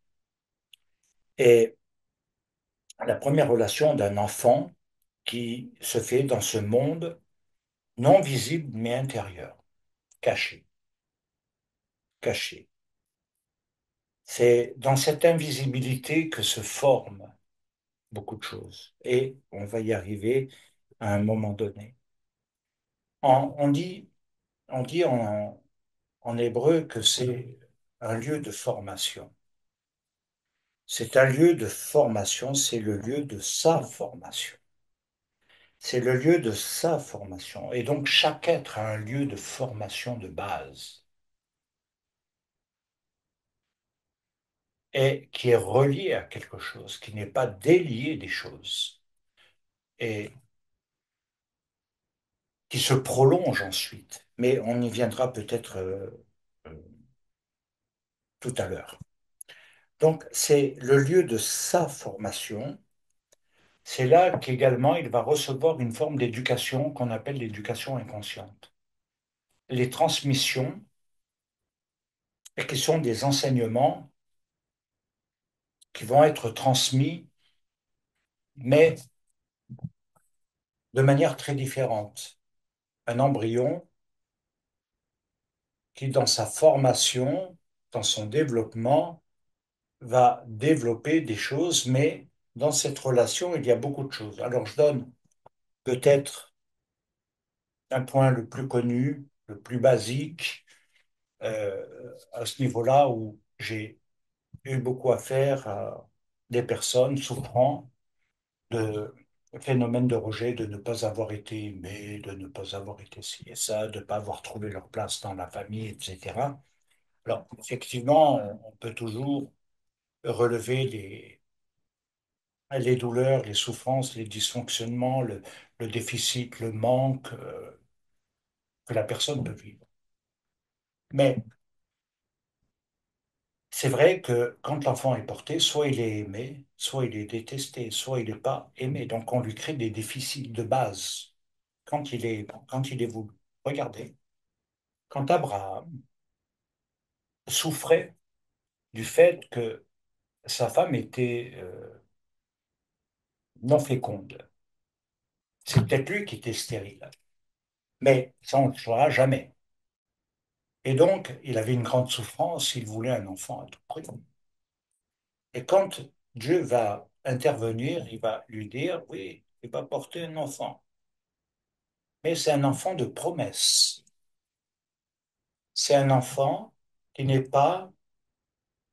Et la première relation d'un enfant qui se fait dans ce monde non visible mais intérieur, caché, caché. C'est dans cette invisibilité que se forment beaucoup de choses. Et on va y arriver à un moment donné. On dit, on dit en hébreu que c'est un lieu de formation. C'est un lieu de formation, c'est le lieu de sa formation. C'est le lieu de sa formation. Et donc chaque être a un lieu de formation de base et qui est relié à quelque chose, qui n'est pas délié des choses et qui se prolonge ensuite. Mais on y viendra peut-être euh, tout à l'heure. Donc c'est le lieu de sa formation. C'est là qu'également il va recevoir une forme d'éducation qu'on appelle l'éducation inconsciente. Les transmissions, et qui sont des enseignements qui vont être transmis, mais de manière très différente. Un embryon qui, dans sa formation, dans son développement, va développer des choses, mais dans cette relation, il y a beaucoup de choses. Alors, je donne peut-être un point le plus connu, le plus basique, à ce niveau-là où j'ai eu beaucoup à faire à des personnes souffrant de phénomènes de rejet, de ne pas avoir été aimé, de ne pas avoir été ci et ça, de ne pas avoir trouvé leur place dans la famille, etc. Alors, effectivement, on peut toujours relever les douleurs, les souffrances, les dysfonctionnements, le déficit, le manque que la personne peut vivre. Mais c'est vrai que quand l'enfant est porté, soit il est aimé, soit il est détesté, soit il n'est pas aimé. Donc on lui crée des déficits de base quand il est voulu. Regardez, quand Abraham souffrait du fait que sa femme était non féconde, c'est peut-être lui qui était stérile, mais ça on ne le saura jamais. Et donc, il avait une grande souffrance, il voulait un enfant à tout prix. Et quand Dieu va intervenir, il va lui dire, oui, il va porter un enfant, mais c'est un enfant de promesse. C'est un enfant qui n'est pas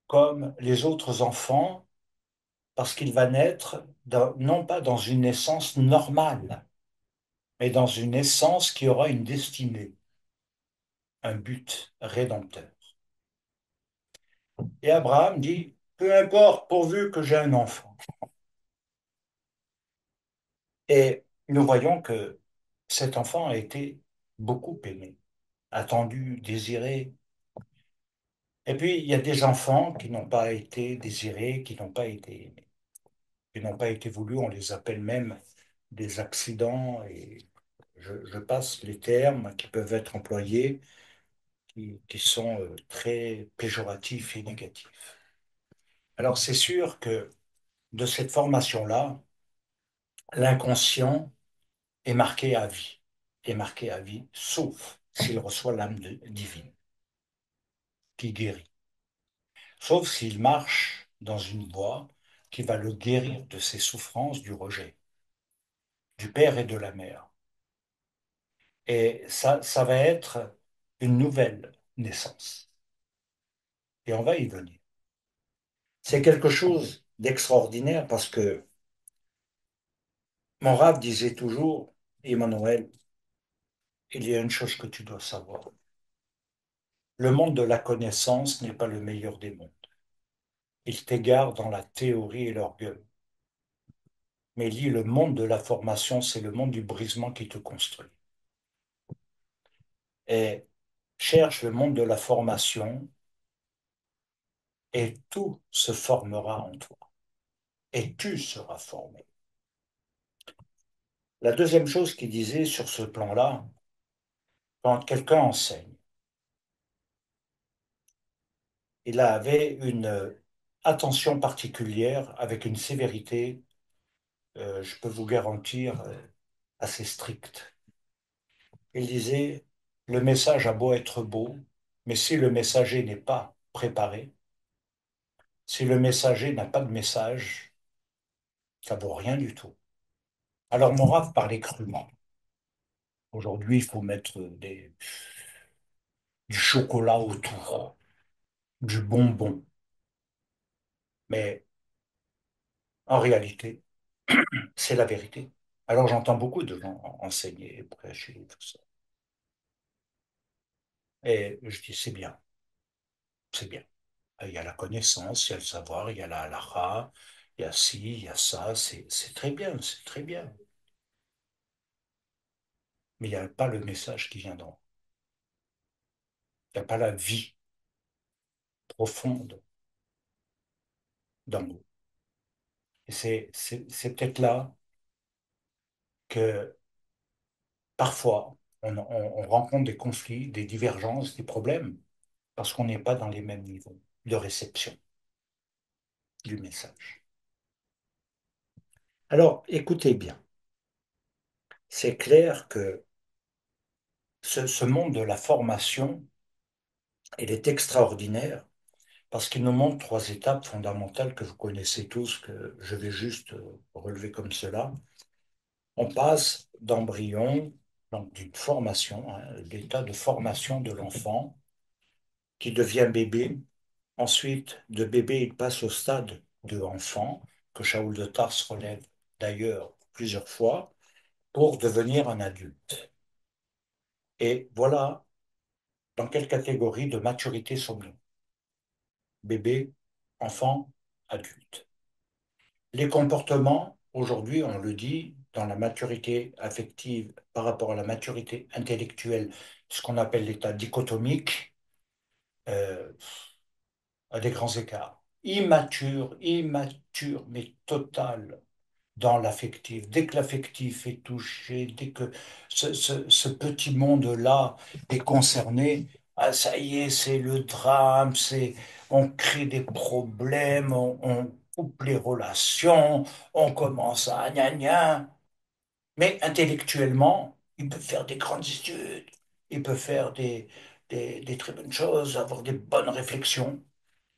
comme les autres enfants parce qu'il va naître non pas dans une naissance normale, mais dans une naissance qui aura une destinée, un but rédempteur. Et Abraham dit, peu importe pourvu que j'ai un enfant. Et nous voyons que cet enfant a été beaucoup aimé, attendu, désiré. Et puis, il y a des enfants qui n'ont pas été désirés, qui n'ont pas été aimés, qui n'ont pas été voulus. On les appelle même des accidents. Et je passe les termes qui peuvent être employés, qui sont très péjoratifs et négatifs. Alors, c'est sûr que de cette formation-là, l'inconscient est marqué à vie, est marqué à vie, sauf s'il reçoit divine qui guérit, sauf s'il marche dans une voie qui va le guérir de ses souffrances du rejet, du père et de la mère. Et ça va être une nouvelle naissance. Et on va y venir. C'est quelque chose d'extraordinaire parce que mon Rav disait toujours, Emmanuel, il y a une chose que tu dois savoir. Le monde de la connaissance n'est pas le meilleur des mondes. Il t'égare dans la théorie et l'orgueil. Mais lis le monde de la formation, c'est le monde du brisement qui te construit. Et cherche le monde de la formation et tout se formera en toi. Et tu seras formé. La deuxième chose qu'il disait sur ce plan-là, quand quelqu'un enseigne, il avait une attention particulière avec une sévérité, je peux vous garantir, assez stricte. Il disait, le message a beau être beau, mais si le messager n'est pas préparé, si le messager n'a pas de message, ça vaut rien du tout. Alors mon Rav parlait crûment. Aujourd'hui, il faut mettre du chocolat autour, du bonbon. Mais en réalité, c'est la vérité. Alors j'entends beaucoup de gens enseigner, prêcher, tout ça. Et je dis, c'est bien, c'est bien. Il y a la connaissance, il y a le savoir, il y a la halakha, il y a ci, il y a ça, c'est très bien, c'est très bien. Mais il n'y a pas le message qui vient d'en haut. Il n'y a pas la vie profonde d'en haut. Et c'est peut-être là que parfois on rencontre des conflits, des divergences, des problèmes, parce qu'on n'est pas dans les mêmes niveaux de réception du message. Alors, écoutez bien. C'est clair que ce monde de la formation, il est extraordinaire parce qu'il nous montre trois étapes fondamentales que vous connaissez tous, que je vais juste relever comme cela. On passe d'embryon, donc d'une formation, hein, l'état de formation de l'enfant qui devient bébé. Ensuite, de bébé, il passe au stade de enfant, que Shaoul de Tarse relève d'ailleurs plusieurs fois, pour devenir un adulte. Et voilà dans quelle catégorie de maturité sommes-nous? Bébé, enfant, adulte. Les comportements, aujourd'hui, on le dit, dans la maturité affective par rapport à la maturité intellectuelle, ce qu'on appelle l'état dichotomique, euh, à des grands écarts. Immature, immature, mais total dans l'affectif. Dès que l'affectif est touché, dès que ce petit monde-là est concerné, ah, ça y est, c'est le drame, on crée des problèmes, on coupe les relations, on commence à gna gna. Mais intellectuellement, il peut faire des grandes études, il peut faire des très bonnes choses, avoir des bonnes réflexions,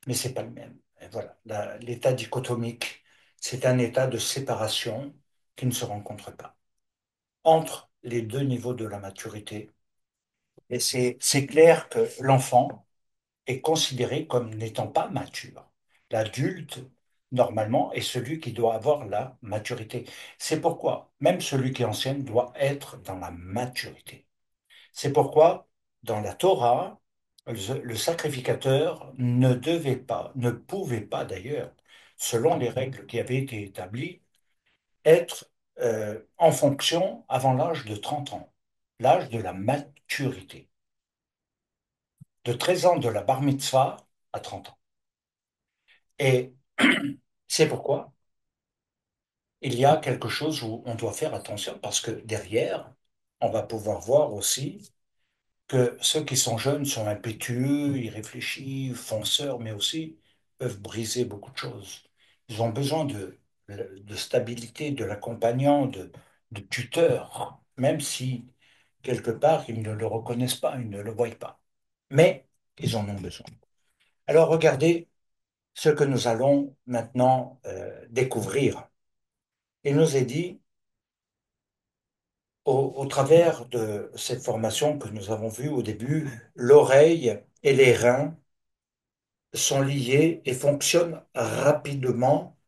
mais c'est pas le même. Et voilà, l'état dichotomique, c'est un état de séparation qui ne se rencontre pas entre les deux niveaux de la maturité. Et c'est clair que l'enfant est considéré comme n'étant pas mature. L'adulte, normalement, est celui qui doit avoir la maturité. C'est pourquoi même celui qui enseigne doit être dans la maturité. C'est pourquoi, dans la Torah, le sacrificateur ne devait pas, ne pouvait pas d'ailleurs, selon les règles qui avaient été établies, être en fonction avant l'âge de 30 ans, l'âge de la maturité, de 13 ans de la bar mitzvah à 30 ans. Et c'est pourquoi il y a quelque chose où on doit faire attention parce que derrière, on va pouvoir voir aussi que ceux qui sont jeunes sont impétueux, irréfléchis, fonceurs, mais aussi peuvent briser beaucoup de choses. Ils ont besoin de stabilité, de l'accompagnant, de tuteur, même si quelque part ils ne le reconnaissent pas, ils ne le voient pas. Mais ils en ont besoin. Alors regardez ce que nous allons maintenant découvrir. Il nous est dit, au travers de cette formation que nous avons vue au début, l'oreille et les reins sont liés et fonctionnent rapidement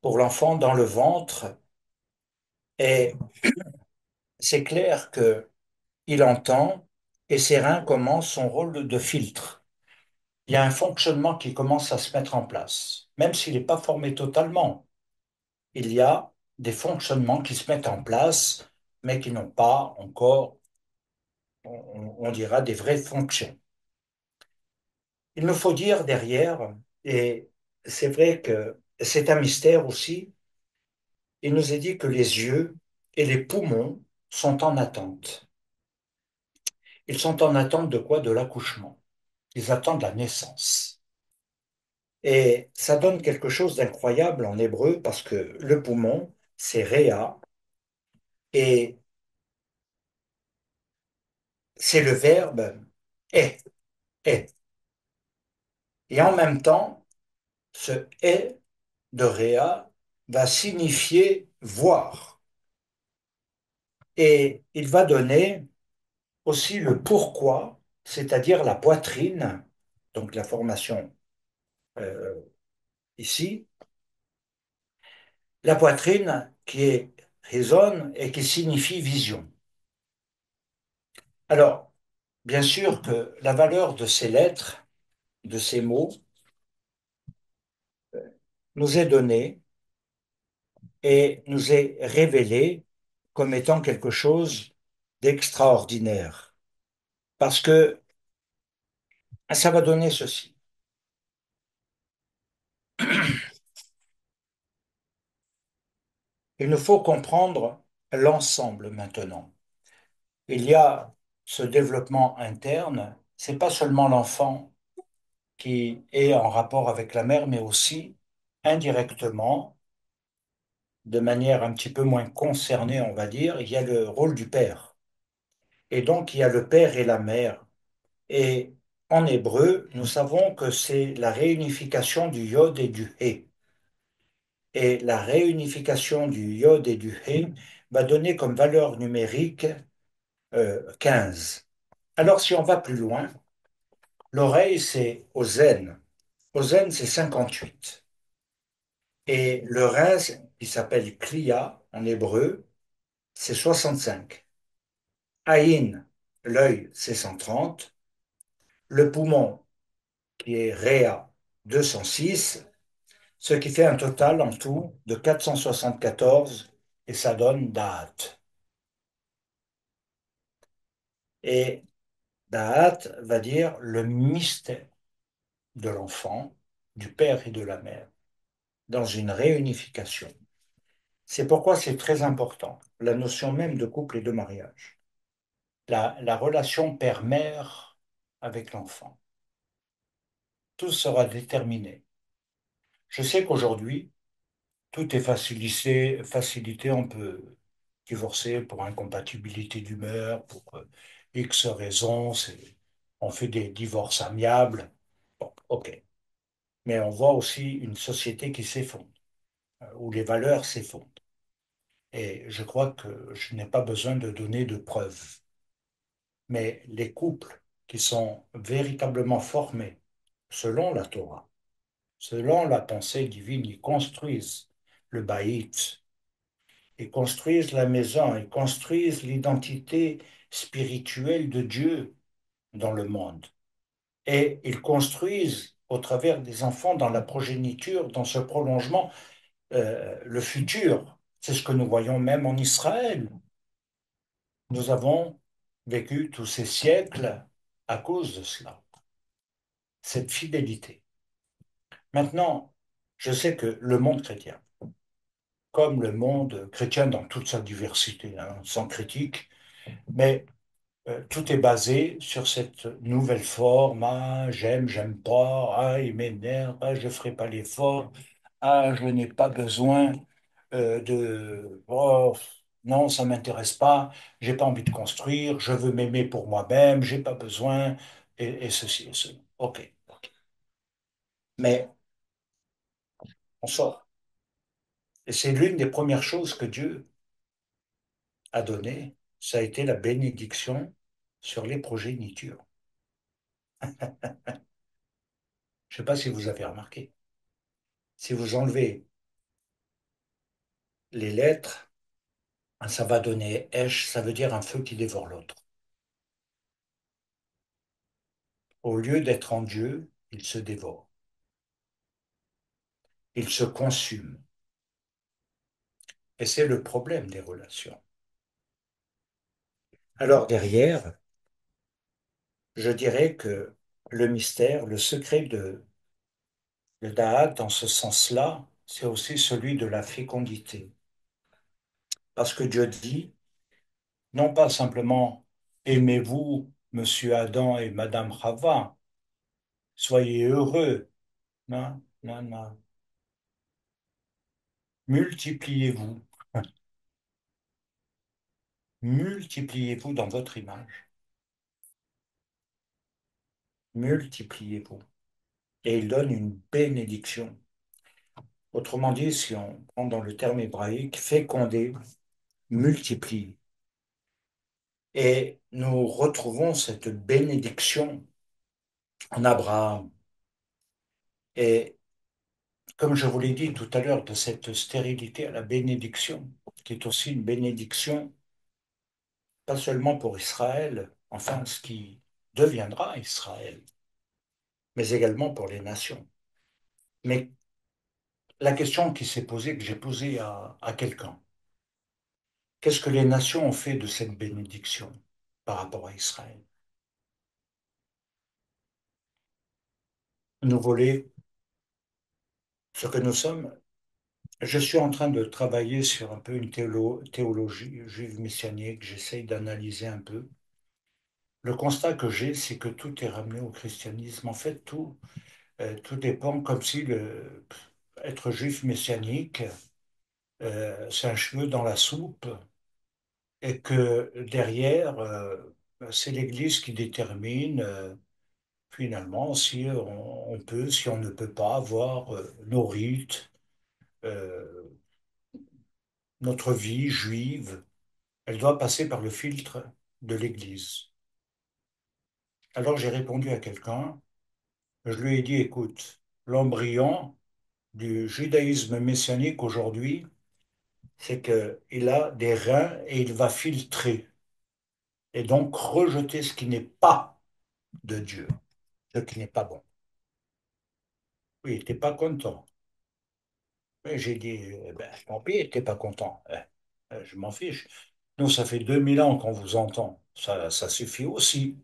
pour l'enfant dans le ventre. Et c'est clair que il entend et ses reins commencent son rôle de filtre. Il y a un fonctionnement qui commence à se mettre en place, même s'il n'est pas formé totalement. Il y a des fonctionnements qui se mettent en place, mais qui n'ont pas encore, on dira, des vraies fonctions. Il nous faut dire derrière, et c'est vrai que c'est un mystère aussi, il nous est dit que les yeux et les poumons sont en attente. Ils sont en attente de quoi? De l'accouchement. Ils attendent la naissance. Et ça donne quelque chose d'incroyable en hébreu parce que le poumon, c'est Réa, et c'est le verbe est, est. Et en même temps, ce est de Réa va signifier voir. Et il va donner aussi le pourquoi, c'est-à-dire la poitrine, donc la formation euh, ici, la poitrine qui est raisonne et qui signifie vision. Alors, bien sûr que la valeur de ces lettres, de ces mots, nous est donnée et nous est révélée comme étant quelque chose d'extraordinaire. Parce que ça va donner ceci. Il nous faut comprendre l'ensemble maintenant. Il y a ce développement interne, c'est pas seulement l'enfant qui est en rapport avec la mère, mais aussi indirectement, de manière un petit peu moins concernée, on va dire, il y a le rôle du père. Et donc, il y a le père et la mère. Et en hébreu, nous savons que c'est la réunification du yod et du hé. Et la réunification du yod et du hé va donner comme valeur numérique 15. Alors, si on va plus loin, l'oreille, c'est Ozen. Ozen, c'est 58. Et le rein, qui s'appelle Klia en hébreu, c'est 65. Aïn, l'œil, c'est 130. Le poumon, qui est Réa, 206. Ce qui fait un total en tout de 474 et ça donne Da'at. Et Da'at va dire le mystère de l'enfant, du père et de la mère, dans une réunification. C'est pourquoi c'est très important, la notion même de couple et de mariage. La relation père-mère avec l'enfant. Tout sera déterminé. Je sais qu'aujourd'hui, tout est facilité, on peut divorcer pour incompatibilité d'humeur, pour X raisons, on fait des divorces amiables. Bon, ok. Mais on voit aussi une société qui s'effondre, où les valeurs s'effondrent. Et je crois que je n'ai pas besoin de donner de preuves. Mais les couples qui sont véritablement formés selon la Torah, selon la pensée divine, ils construisent le baït, ils construisent la maison, ils construisent l'identité spirituelle de Dieu dans le monde. Et ils construisent au travers des enfants dans la progéniture, dans ce prolongement, le futur. C'est ce que nous voyons même en Israël. Nous avons vécu tous ces siècles à cause de cela, cette fidélité. Maintenant, je sais que le monde chrétien, comme le monde chrétien dans toute sa diversité, hein, sans critique, mais tout est basé sur cette nouvelle forme. Ah, j'aime, j'aime pas. Ah, il m'énerve. Ah, je ferai pas l'effort. Ah, je n'ai pas besoin de. Oh, non, ça m'intéresse pas. J'ai pas envie de construire. Je veux m'aimer pour moi-même. J'ai pas besoin. Et ceci et cela. Ok, ok. Mais on sort. Et c'est l'une des premières choses que Dieu a données. Ça a été la bénédiction sur les progénitures. Je sais pas si vous avez remarqué. Si vous enlevez les lettres, ça va donner Esh, ça veut dire un feu qui dévore l'autre. Au lieu d'être en Dieu, il se dévore, il se consume. Et c'est le problème des relations. Alors derrière, je dirais que le mystère, le secret de Da'at, dans ce sens-là, c'est aussi celui de la fécondité. Parce que Dieu dit, non pas simplement aimez-vous, monsieur Adam et madame Chava, soyez heureux. Non, non, non. Multipliez-vous. Multipliez-vous dans votre image. Multipliez-vous. Et il donne une bénédiction. Autrement dit, si on prend dans le terme hébraïque, féconder, multiplier. Et nous retrouvons cette bénédiction en Abraham. Et comme je vous l'ai dit tout à l'heure, de cette stérilité à la bénédiction, qui est aussi une bénédiction, pas seulement pour Israël, enfin ce qui deviendra Israël, mais également pour les nations. Mais la question qui s'est posée, que j'ai posée à quelqu'un, qu'est-ce que les nations ont fait de cette bénédiction par rapport à Israël? Nous voler ce que nous sommes. Je suis en train de travailler sur un peu une théologie juive messianique, j'essaye d'analyser un peu. Le constat que j'ai, c'est que tout est ramené au christianisme. En fait, tout dépend comme si être juif messianique, c'est un cheveu dans la soupe et que derrière, c'est l'Église qui détermine finalement si on peut, si on ne peut pas avoir nos rites, euh, notre vie juive, elle doit passer par le filtre de l'Église. Alors j'ai répondu à quelqu'un, je lui ai dit, écoute, l'embryon du judaïsme messianique aujourd'hui, c'est qu'il a des reins et il va filtrer et donc rejeter ce qui n'est pas de Dieu, ce qui n'est pas bon. Oui, il n'était pas content. Mais j'ai dit, ben, tant pis, t'es pas content. Je m'en fiche. Nous, ça fait 2000 ans qu'on vous entend. Ça suffit aussi.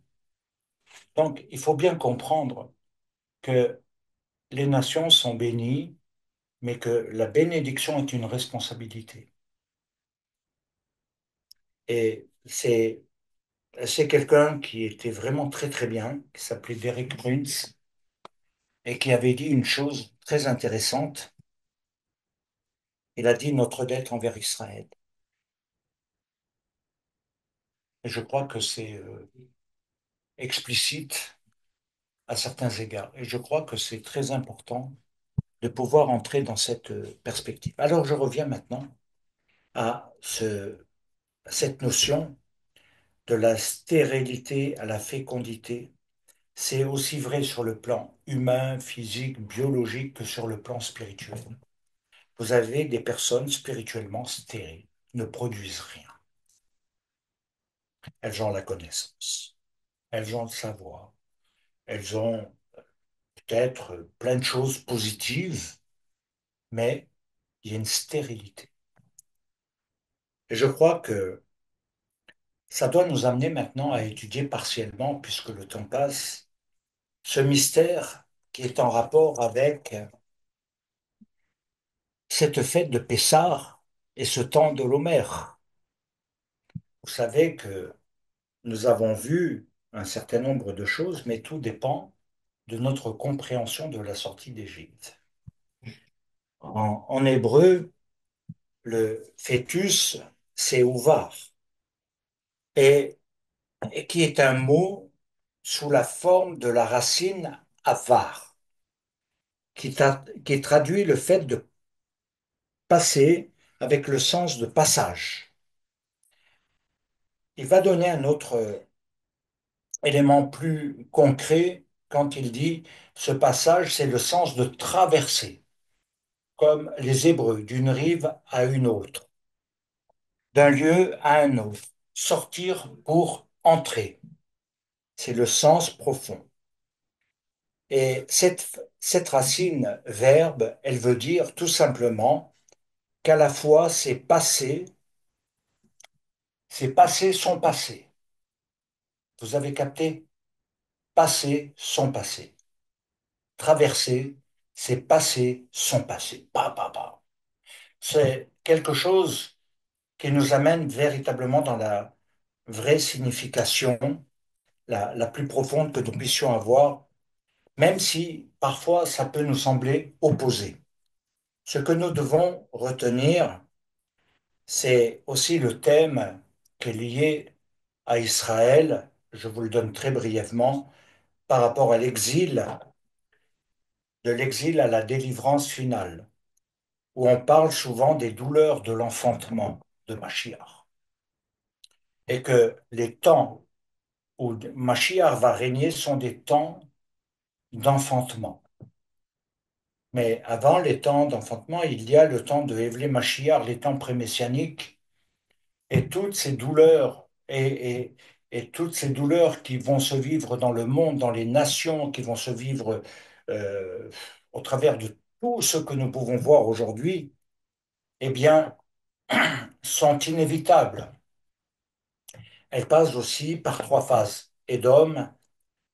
Donc, il faut bien comprendre que les nations sont bénies, mais que la bénédiction est une responsabilité. Et c'est quelqu'un qui était vraiment très très bien, qui s'appelait Derek Prince, et qui avait dit une chose très intéressante. Il a dit notre dette envers Israël. Et je crois que c'est explicite à certains égards. Et je crois que c'est très important de pouvoir entrer dans cette perspective. Alors je reviens maintenant à cette notion de la stérilité à la fécondité. C'est aussi vrai sur le plan humain, physique, biologique que sur le plan spirituel. Vous avez des personnes spirituellement stériles, ne produisent rien. Elles ont la connaissance, elles ont le savoir, elles ont peut-être plein de choses positives, mais il y a une stérilité. Et je crois que ça doit nous amener maintenant à étudier partiellement, puisque le temps passe, ce mystère qui est en rapport avec cette fête de Pessah et ce temps de l'Homère. Vous savez que nous avons vu un certain nombre de choses, mais tout dépend de notre compréhension de la sortie d'Égypte. En hébreu, le fœtus, c'est ouvar, et, et qui est un mot sous la forme de la racine avar, qui traduit le fait de passer avec le sens de passage. Il va donner un autre élément plus concret quand il dit ce passage, c'est le sens de traverser, comme les Hébreux, d'une rive à une autre, d'un lieu à un autre, sortir pour entrer. C'est le sens profond. Et cette racine verbe, elle veut dire tout simplement qu'à la fois c'est passé son passé. Vous avez capté? Passer son passé. Traverser, c'est passer son passé. C'est quelque chose qui nous amène véritablement dans la vraie signification, la plus profonde que nous puissions avoir, même si parfois ça peut nous sembler opposé. Ce que nous devons retenir, c'est aussi le thème qui est lié à Israël, je vous le donne très brièvement, par rapport à l'exil, de l'exil à la délivrance finale, où on parle souvent des douleurs de l'enfantement de Machiar, et que les temps où Machiar va régner sont des temps d'enfantement. Mais avant les temps d'enfantement, il y a le temps de Évlé Machiar, les temps prémessianiques, et toutes ces douleurs et toutes ces douleurs qui vont se vivre dans le monde, dans les nations, qui vont se vivre euh, au travers de tout ce que nous pouvons voir aujourd'hui, eh bien, sont inévitables. Elles passent aussi par trois phases. Édom,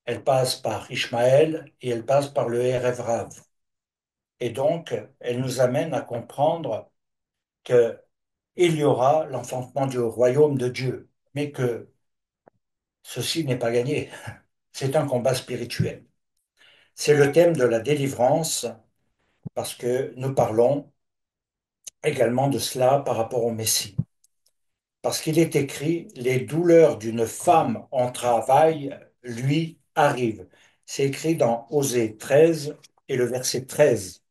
elle passe par Ishmaël et elle passe par le Erev Rav. Et donc, elle nous amène à comprendre qu'il y aura l'enfantement du royaume de Dieu, mais que ceci n'est pas gagné. C'est un combat spirituel. C'est le thème de la délivrance parce que nous parlons également de cela par rapport au Messie. Parce qu'il est écrit, les douleurs d'une femme en travail lui arrivent. C'est écrit dans Osée 13 et le verset 13.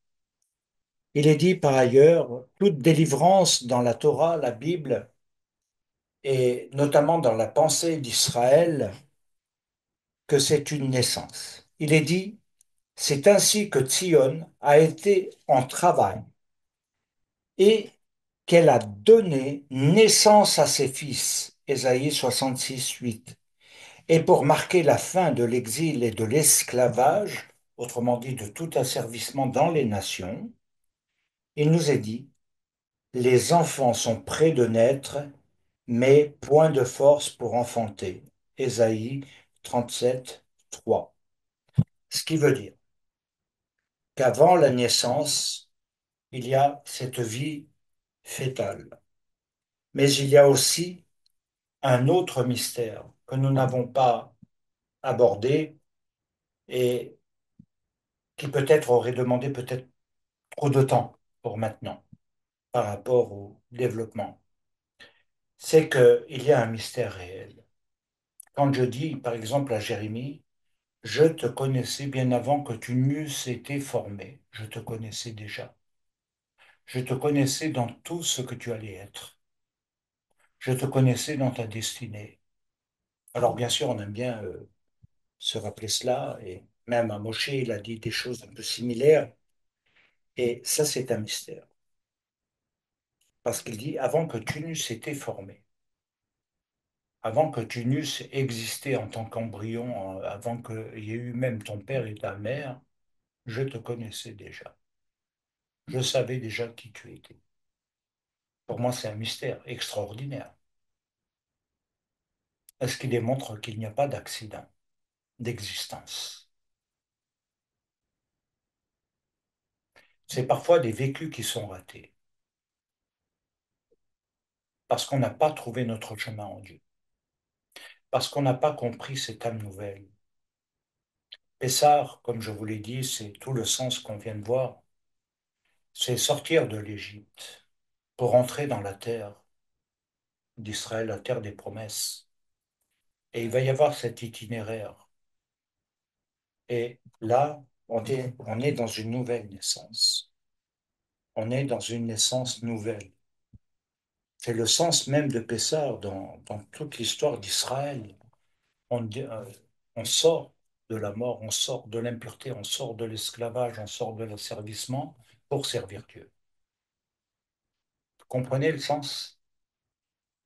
Il est dit par ailleurs, toute délivrance dans la Torah, la Bible, et notamment dans la pensée d'Israël, que c'est une naissance. Il est dit, c'est ainsi que Tzion a été en travail et qu'elle a donné naissance à ses fils. Ésaïe 66, 8. Et pour marquer la fin de l'exil et de l'esclavage, autrement dit de tout asservissement dans les nations, il nous est dit, les enfants sont près de naître, mais point de force pour enfanter. Ésaïe 37, 3. Ce qui veut dire qu'avant la naissance, il y a cette vie fétale. Mais il y a aussi un autre mystère que nous n'avons pas abordé et qui peut-être aurait demandé peut-être trop de temps pour maintenant par rapport au développement. C'est qu'il y a un mystère réel. Quand je dis, par exemple, à Jérémie, je te connaissais bien avant que tu n'eusses été formé, je te connaissais déjà. Je te connaissais dans tout ce que tu allais être. Je te connaissais dans ta destinée. Alors bien sûr, on aime bien se rappeler cela, et même à Moshe, il a dit des choses un peu similaires, et ça c'est un mystère, parce qu'il dit, avant que tu n'eusses été formé, avant que tu n'eusses existé en tant qu'embryon, avant qu'il y ait eu même ton père et ta mère, je te connaissais déjà. Je savais déjà qui tu étais. Pour moi, c'est un mystère extraordinaire. Est-ce qu'il démontre qu'il n'y a pas d'accident d'existence? C'est parfois des vécus qui sont ratés, parce qu'on n'a pas trouvé notre chemin en Dieu, parce qu'on n'a pas compris cette âme nouvelle. Pessar, comme je vous l'ai dit, c'est tout le sens qu'on vient de voir, c'est sortir de l'Égypte pour entrer dans la terre d'Israël, la terre des promesses. Et il va y avoir cet itinéraire. Et là, on est dans une nouvelle naissance. On est dans une naissance nouvelle. C'est le sens même de Pessah dans toute l'histoire d'Israël. On sort de la mort, on sort de l'impureté, on sort de l'esclavage, on sort de l'asservissement pour servir Dieu. Vous comprenez le sens?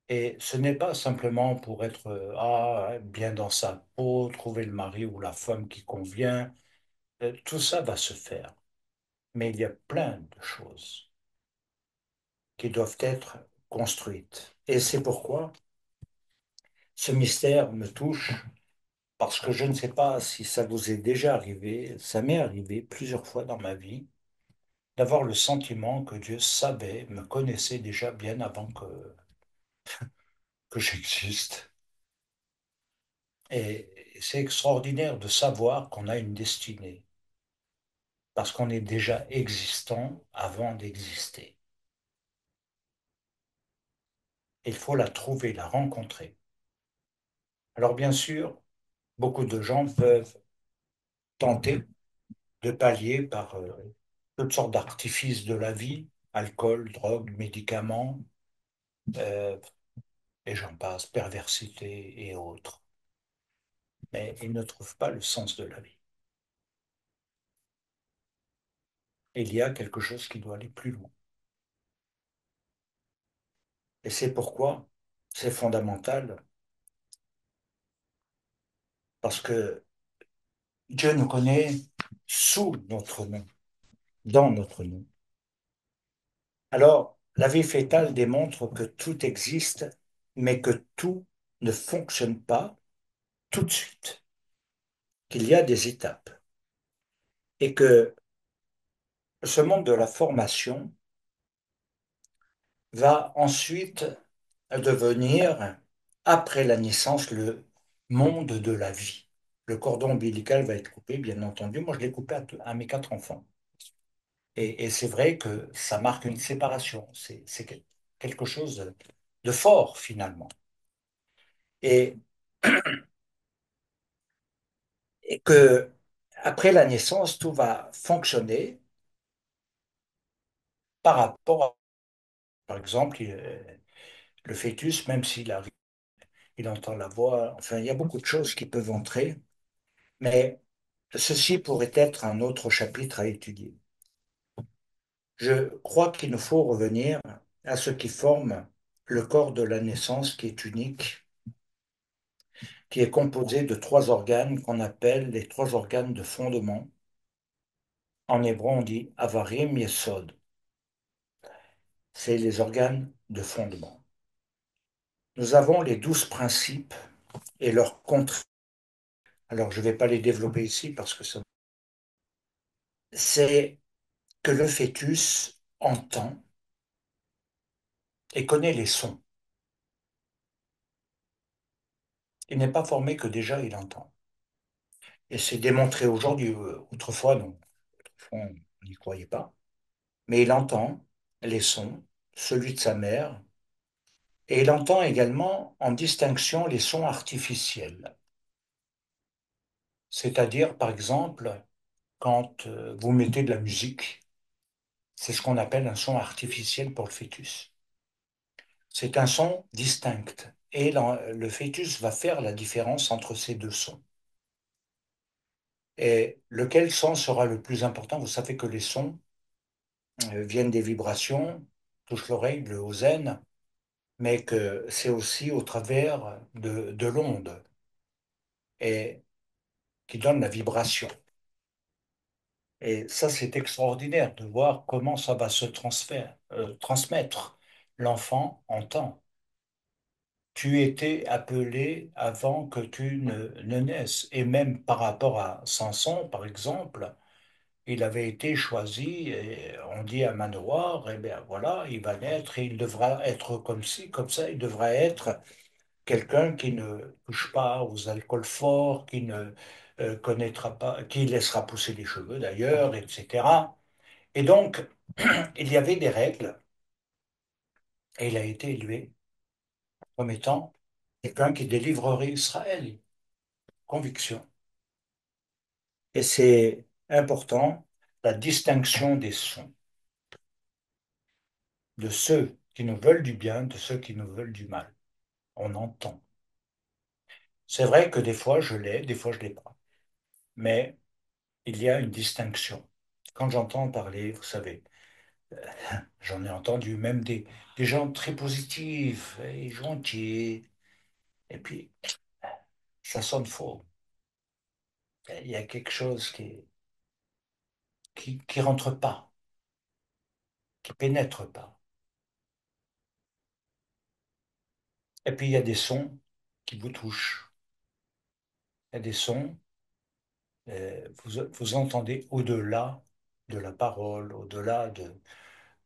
Et ce n'est pas simplement pour être bien dans sa peau, trouver le mari ou la femme qui convient. Tout ça va se faire. Mais il y a plein de choses qui doivent être construites. Et c'est pourquoi ce mystère me touche, parce que je ne sais pas si ça vous est déjà arrivé, ça m'est arrivé plusieurs fois dans ma vie, d'avoir le sentiment que Dieu savait, me connaissait déjà bien avant que j'existe. Et c'est extraordinaire de savoir qu'on a une destinée, parce qu'on est déjà existant avant d'exister. Il faut la trouver, la rencontrer. Alors bien sûr, beaucoup de gens peuvent tenter de pallier par toutes sortes d'artifices de la vie, alcool, drogue, médicaments, euh, et j'en passe, perversité et autres. Mais ils ne trouvent pas le sens de la vie. Il y a quelque chose qui doit aller plus loin. Et c'est pourquoi c'est fondamental, parce que Dieu nous connaît sous notre nom, dans notre nom. Alors, la vie fétale démontre que tout existe, mais que tout ne fonctionne pas tout de suite, qu'il y a des étapes, et que ce monde de la formation va ensuite devenir, après la naissance, le monde de la vie. Le cordon ombilical va être coupé, bien entendu. Moi, je l'ai coupé à mes 4 enfants. Et c'est vrai que ça marque une séparation. C'est quelque chose de fort, finalement. Et, et que, après la naissance, tout va fonctionner par rapport à, par exemple, le fœtus, même s'il arrive, il entend la voix. Enfin, il y a beaucoup de choses qui peuvent entrer. Mais ceci pourrait être un autre chapitre à étudier. Je crois qu'il nous faut revenir à ce qui forme le corps de la naissance, qui est unique, qui est composé de 3 organes qu'on appelle les 3 organes de fondement. En hébreu, on dit avarim yesod. C'est les organes de fondement. Nous avons les 12 principes et leurs contre. Alors, je ne vais pas les développer ici parce que ça. C'est que le fœtus entend et connaît les sons. Il n'est pas formé que déjà il entend. Et c'est démontré aujourd'hui. Autrefois, non. Autrefois, on n'y croyait pas. Mais il entend les sons, celui de sa mère, et il entend également en distinction les sons artificiels. C'est-à-dire, par exemple, quand vous mettez de la musique, c'est ce qu'on appelle un son artificiel pour le fœtus. C'est un son distinct. Et le fœtus va faire la différence entre ces deux sons. Et lequel son sera le plus important? Vous savez que les sons viennent des vibrations, touchent l'oreille, le haut zen, mais que c'est aussi au travers de l'onde et qui donne la vibration. Et ça, c'est extraordinaire de voir comment ça va se transmettre. l'enfant entend. Tu étais appelé avant que tu ne naisses. Et même par rapport à Samson, par exemple, il avait été choisi, et on dit à Manoir, eh bien voilà, il va naître et il devra être comme ci, comme ça, il devra être quelqu'un qui ne touche pas aux alcools forts, qui ne connaîtra pas, qui laissera pousser les cheveux d'ailleurs, etc. Et donc, il y avait des règles, et il a été élevé comme étant quelqu'un qui délivrerait Israël. Conviction. Et c'est important, la distinction des sons, de ceux qui nous veulent du bien, de ceux qui nous veulent du mal. On entend. C'est vrai que des fois je l'ai, des fois je l'ai pas. Mais il y a une distinction. Quand j'entends parler, vous savez, j'en ai entendu même des gens très positifs et gentils, et puis ça sonne faux. Il y a quelque chose qui rentre pas, qui pénètre pas. Et puis il y a des sons qui vous touchent. Il y a des sons, vous entendez au-delà de la parole, au-delà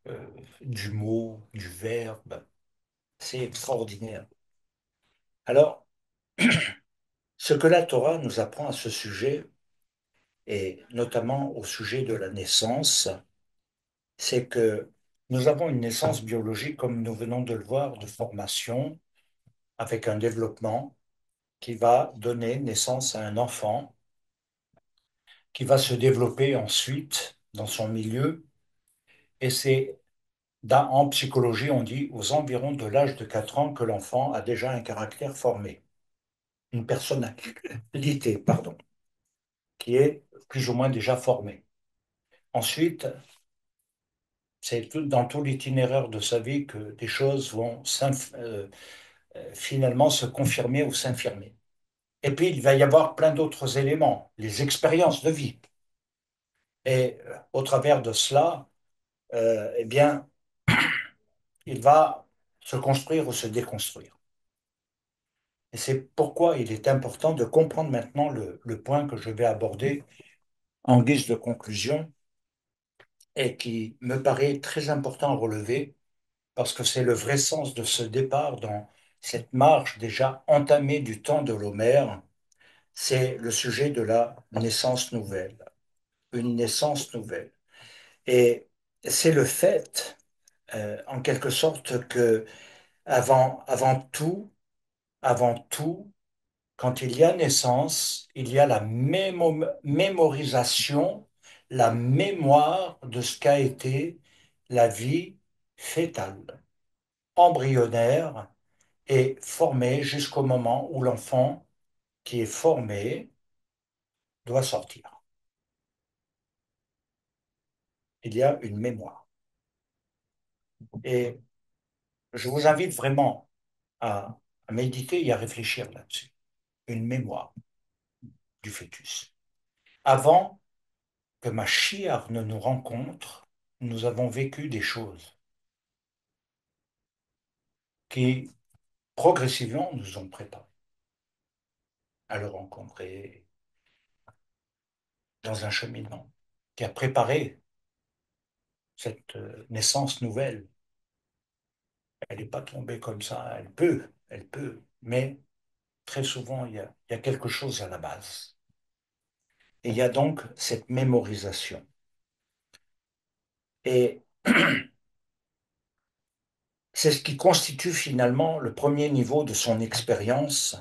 euh, du mot, du verbe. C'est extraordinaire. Alors, ce que la Torah nous apprend à ce sujet, et notamment au sujet de la naissance, c'est que nous avons une naissance biologique, comme nous venons de le voir, de formation, avec un développement qui va donner naissance à un enfant, qui va se développer ensuite dans son milieu, et c'est en psychologie, on dit aux environs de l'âge de 4 ans que l'enfant a déjà un caractère formé, une personnalité, pardon, qui est plus ou moins déjà formée. Ensuite, c'est dans tout l'itinéraire de sa vie que des choses vont finalement se confirmer ou s'infirmer. Et puis, il va y avoir plein d'autres éléments, les expériences de vie. Et au travers de cela, eh bien, il va se construire ou se déconstruire. Et c'est pourquoi il est important de comprendre maintenant le point que je vais aborder en guise de conclusion et qui me paraît très important à relever parce que c'est le vrai sens de ce départ dans cette marche déjà entamée du temps de l'Homère, c'est le sujet de la naissance nouvelle, une naissance nouvelle. Et c'est le fait, en quelque sorte, que avant tout, quand il y a naissance, il y a la mémorisation, la mémoire de ce qu'a été la vie fœtale, embryonnaire et formée jusqu'au moment où l'enfant qui est formé doit sortir. Il y a une mémoire. Et je vous invite vraiment à méditer et à réfléchir là-dessus. Une mémoire du fœtus. Avant que ma chiare ne nous rencontre, nous avons vécu des choses qui progressivement nous ont préparés à le rencontrer dans un cheminement qui a préparé cette naissance nouvelle. Elle n'est pas tombée comme ça, elle peut, mais très souvent, il y a quelque chose à la base. Et il y a donc cette mémorisation. Et c'est ce qui constitue finalement le premier niveau de son expérience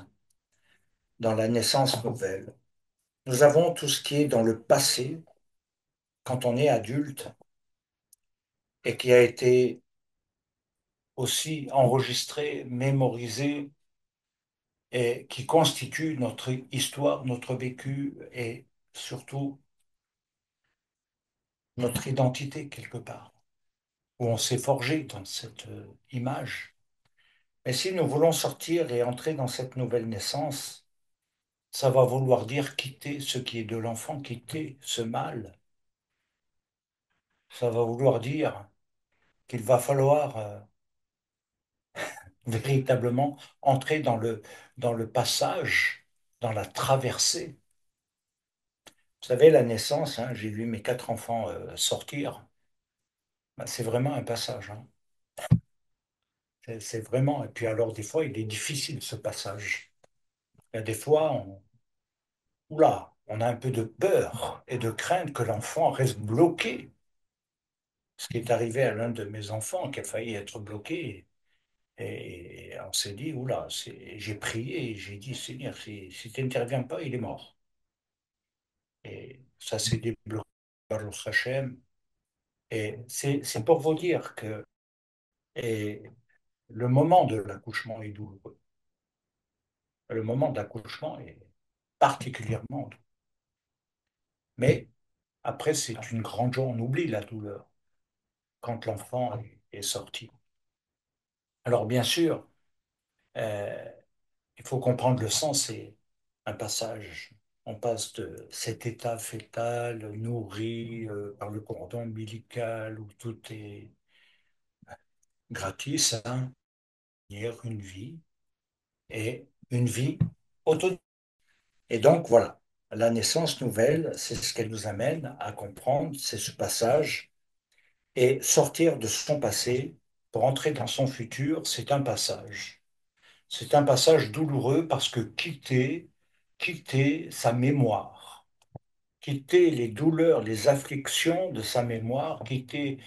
dans la naissance nouvelle. Nous avons tout ce qui est dans le passé, quand on est adulte, et qui a été aussi enregistré, mémorisé, et qui constitue notre histoire, notre vécu et surtout notre identité quelque part, où on s'est forgé dans cette image. Mais si nous voulons sortir et entrer dans cette nouvelle naissance, ça va vouloir dire quitter ce qui est de l'enfant, quitter ce mal. Ça va vouloir dire qu'il va falloir véritablement entrer dans le passage, dans la traversée. Vous savez, la naissance, hein, j'ai vu mes quatre enfants sortir. Ben, c'est vraiment un passage, hein. C'est vraiment. Et puis alors, des fois, il est difficile ce passage. Il y a des fois, oula, on a un peu de peur et de crainte que l'enfant reste bloqué. Ce qui est arrivé à l'un de mes enfants qui a failli être bloqué. Et on s'est dit, oula, j'ai prié et j'ai dit, Seigneur, si tu n'interviens pas, il est mort. Et ça s'est débloqué par le Hachem. Et c'est pour vous dire que et le moment de l'accouchement est douloureux. Le moment de l'accouchement est particulièrement douloureux. Mais après, c'est une grande joie, on oublie la douleur quand l'enfant est sorti. Alors bien sûr, euh, il faut comprendre le sens, c'est un passage. On passe de cet état fœtal, nourri par le cordon ombilical, où tout est gratis, à une vie, et une vie autonome. Et donc voilà, la naissance nouvelle, c'est ce qu'elle nous amène à comprendre, c'est ce passage, et sortir de son passé pour entrer dans son futur, c'est un passage. C'est un passage douloureux parce que quitter sa mémoire, quitter les douleurs, les afflictions de sa mémoire, quitter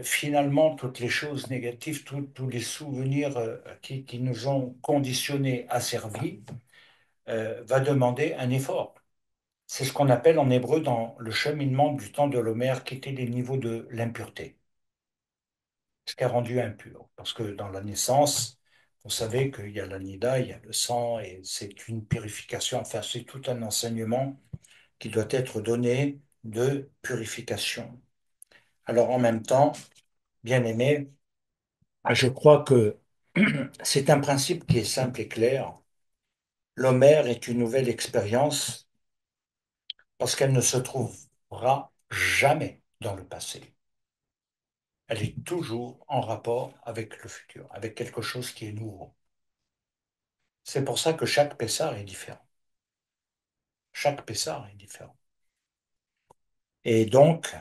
finalement toutes les choses négatives, tous les souvenirs qui nous ont conditionnés, asservis, va demander un effort. C'est ce qu'on appelle en hébreu dans le cheminement du temps de l'Homère, quitter les niveaux de l'impureté, ce qui est rendu impur. Parce que dans la naissance, vous savez qu'il y a l'anida, il y a le sang, et c'est une purification, enfin c'est tout un enseignement qui doit être donné de purification. Alors en même temps, bien aimé, je crois que c'est un principe qui est simple et clair. L'Homère est une nouvelle expérience parce qu'elle ne se trouvera jamais dans le passé. Elle est toujours en rapport avec le futur, avec quelque chose qui est nouveau. C'est pour ça que chaque Pessar est différent. Chaque Pessar est différent. Et donc,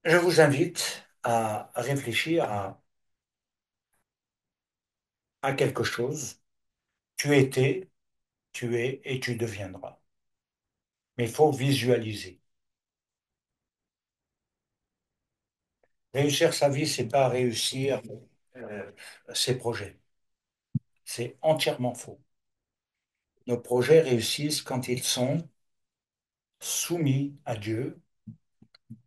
je vous invite à réfléchir à quelque chose. Tu étais, tu es et tu deviendras. Mais il faut visualiser. Réussir sa vie, c'est pas réussir euh, ses projets. C'est entièrement faux. Nos projets réussissent quand ils sont soumis à Dieu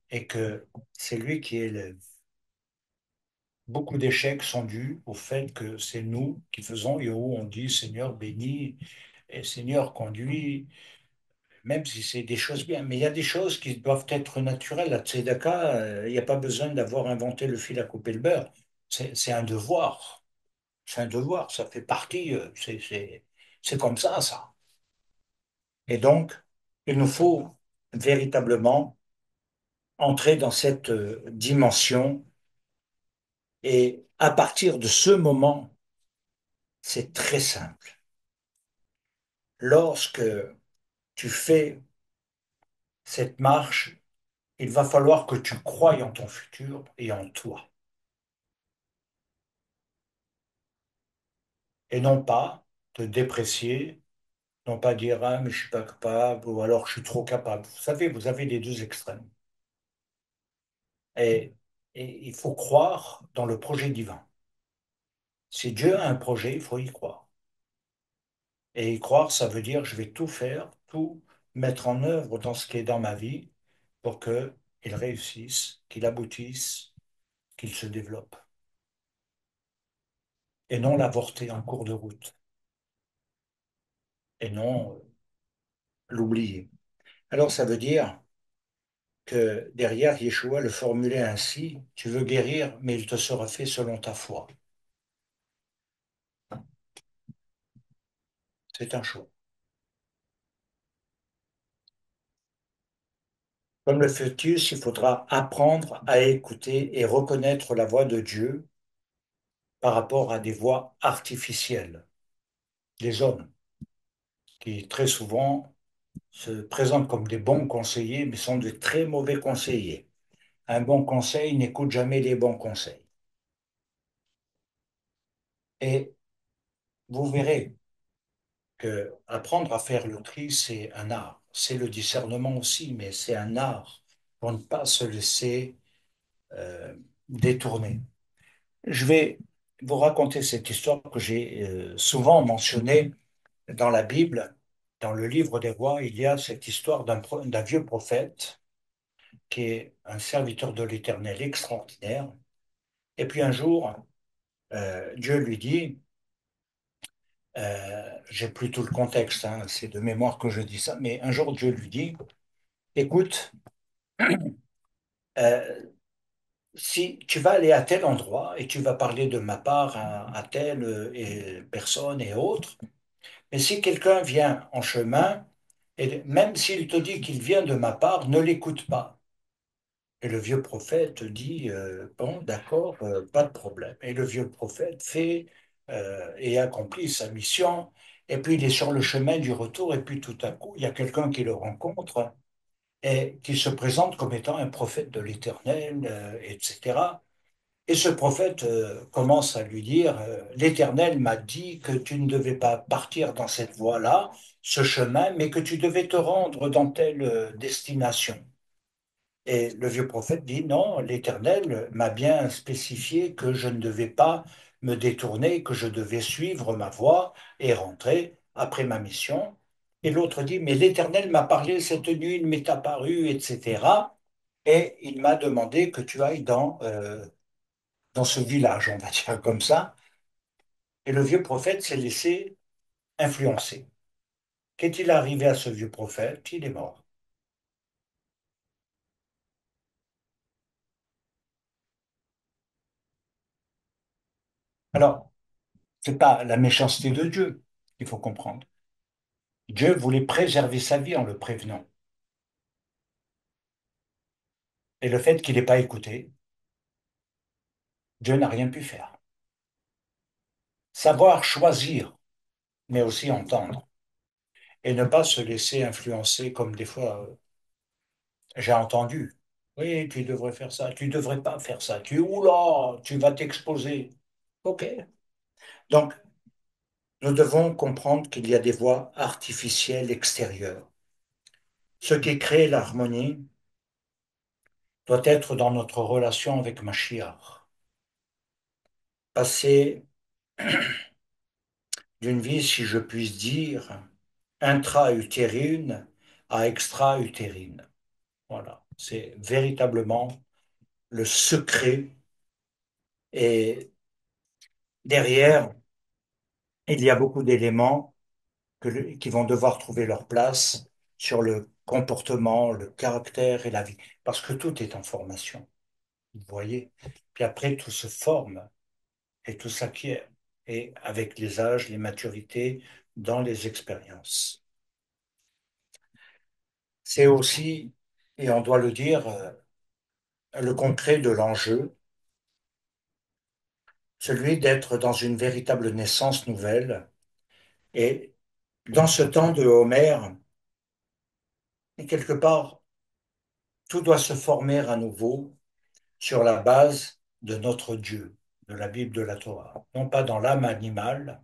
et que c'est lui qui élève. Beaucoup d'échecs sont dus au fait que c'est nous qui faisons et où on dit Seigneur bénis et Seigneur conduit, même si c'est des choses bien. Mais il y a des choses qui doivent être naturelles. À Tzedaka, il n'y a pas besoin d'avoir inventé le fil à couper le beurre. C'est un devoir. C'est un devoir. Ça fait partie. C'est comme ça. Et donc, il nous faut véritablement entrer dans cette dimension. Et à partir de ce moment, c'est très simple. Lorsque tu fais cette marche, il va falloir que tu croies en ton futur et en toi. Et non pas te déprécier, non pas dire ah, mais je suis pas capable ou alors je suis trop capable. Vous savez, vous avez les deux extrêmes. Et, et il faut croire dans le projet divin. Si Dieu a un projet, il faut y croire. Et y croire, ça veut dire je vais tout faire, tout mettre en œuvre dans ce qui est dans ma vie pour qu'il réussisse, qu'il aboutisse, qu'il se développe. Et non l'avorter en cours de route. Et non l'oublier. Alors ça veut dire que derrière Yeshua le formulait ainsi, tu veux guérir, mais il te sera fait selon ta foi. C'est un choix. Comme le fœtus, il faudra apprendre à écouter et reconnaître la voix de Dieu par rapport à des voix artificielles, des hommes qui très souvent se présentent comme des bons conseillers, mais sont de très mauvais conseillers. Un bon conseil n'écoute jamais les bons conseils. Et vous verrez que apprendre à faire le tri, c'est un art. C'est le discernement aussi, mais c'est un art pour ne pas se laisser euh, détourner. Je vais vous raconter cette histoire que j'ai souvent mentionnée dans la Bible. Dans le livre des rois, il y a cette histoire d'un vieux prophète qui est un serviteur de l'Éternel extraordinaire. Et puis un jour, Dieu lui dit, j'ai plus tout le contexte, hein, c'est de mémoire que je dis ça, mais un jour Dieu lui dit, écoute, euh, si tu vas aller à tel endroit et tu vas parler de ma part à telle personne et autres, mais si quelqu'un vient en chemin, et même s'il te dit qu'il vient de ma part, ne l'écoute pas. Et le vieux prophète dit, bon, d'accord, pas de problème. Et le vieux prophète fait et accomplit sa mission. Et puis il est sur le chemin du retour, et puis tout à coup, il y a quelqu'un qui le rencontre et qui se présente comme étant un prophète de l'Éternel, etc. Et ce prophète commence à lui dire, l'Éternel m'a dit que tu ne devais pas partir dans cette voie-là, ce chemin, mais que tu devais te rendre dans telle destination. Et le vieux prophète dit, non, l'Éternel m'a bien spécifié que je ne devais pas me détourner, que je devais suivre ma voie et rentrer après ma mission. Et l'autre dit, mais l'Éternel m'a parlé cette nuit, il m'est apparu, etc. Et il m'a demandé que tu ailles dans ce village, on va dire comme ça. Et le vieux prophète s'est laissé influencer. Qu'est-il arrivé à ce vieux prophète? Il est mort. Alors, c'est pas la méchanceté de Dieu qu'il faut comprendre. Dieu voulait préserver sa vie en le prévenant. Et le fait qu'il n'ait pas écouté, Dieu n'a rien pu faire. Savoir choisir, mais aussi entendre. Et ne pas se laisser influencer comme des fois j'ai entendu. Oui, tu devrais faire ça, tu devrais pas faire ça. Oula, tu vas t'exposer. OK. Donc, nous devons comprendre qu'il y a des voies artificielles extérieures. Ce qui crée l'harmonie doit être dans notre relation avec Mashiach. Passer d'une vie, si je puis dire, intra-utérine à extra-utérine. Voilà, c'est véritablement le secret. Et derrière, il y a beaucoup d'éléments qui vont devoir trouver leur place sur le comportement, le caractère et la vie. Parce que tout est en formation, vous voyez. Puis après, tout se forme et tout s'acquiert. Et avec les âges, les maturités, dans les expériences. C'est aussi, et on doit le dire, le concret de l'enjeu, celui d'être dans une véritable naissance nouvelle. Et dans ce temps de Homère, quelque part, tout doit se former à nouveau sur la base de notre Dieu, de la Bible, de la Torah. Non pas dans l'âme animale,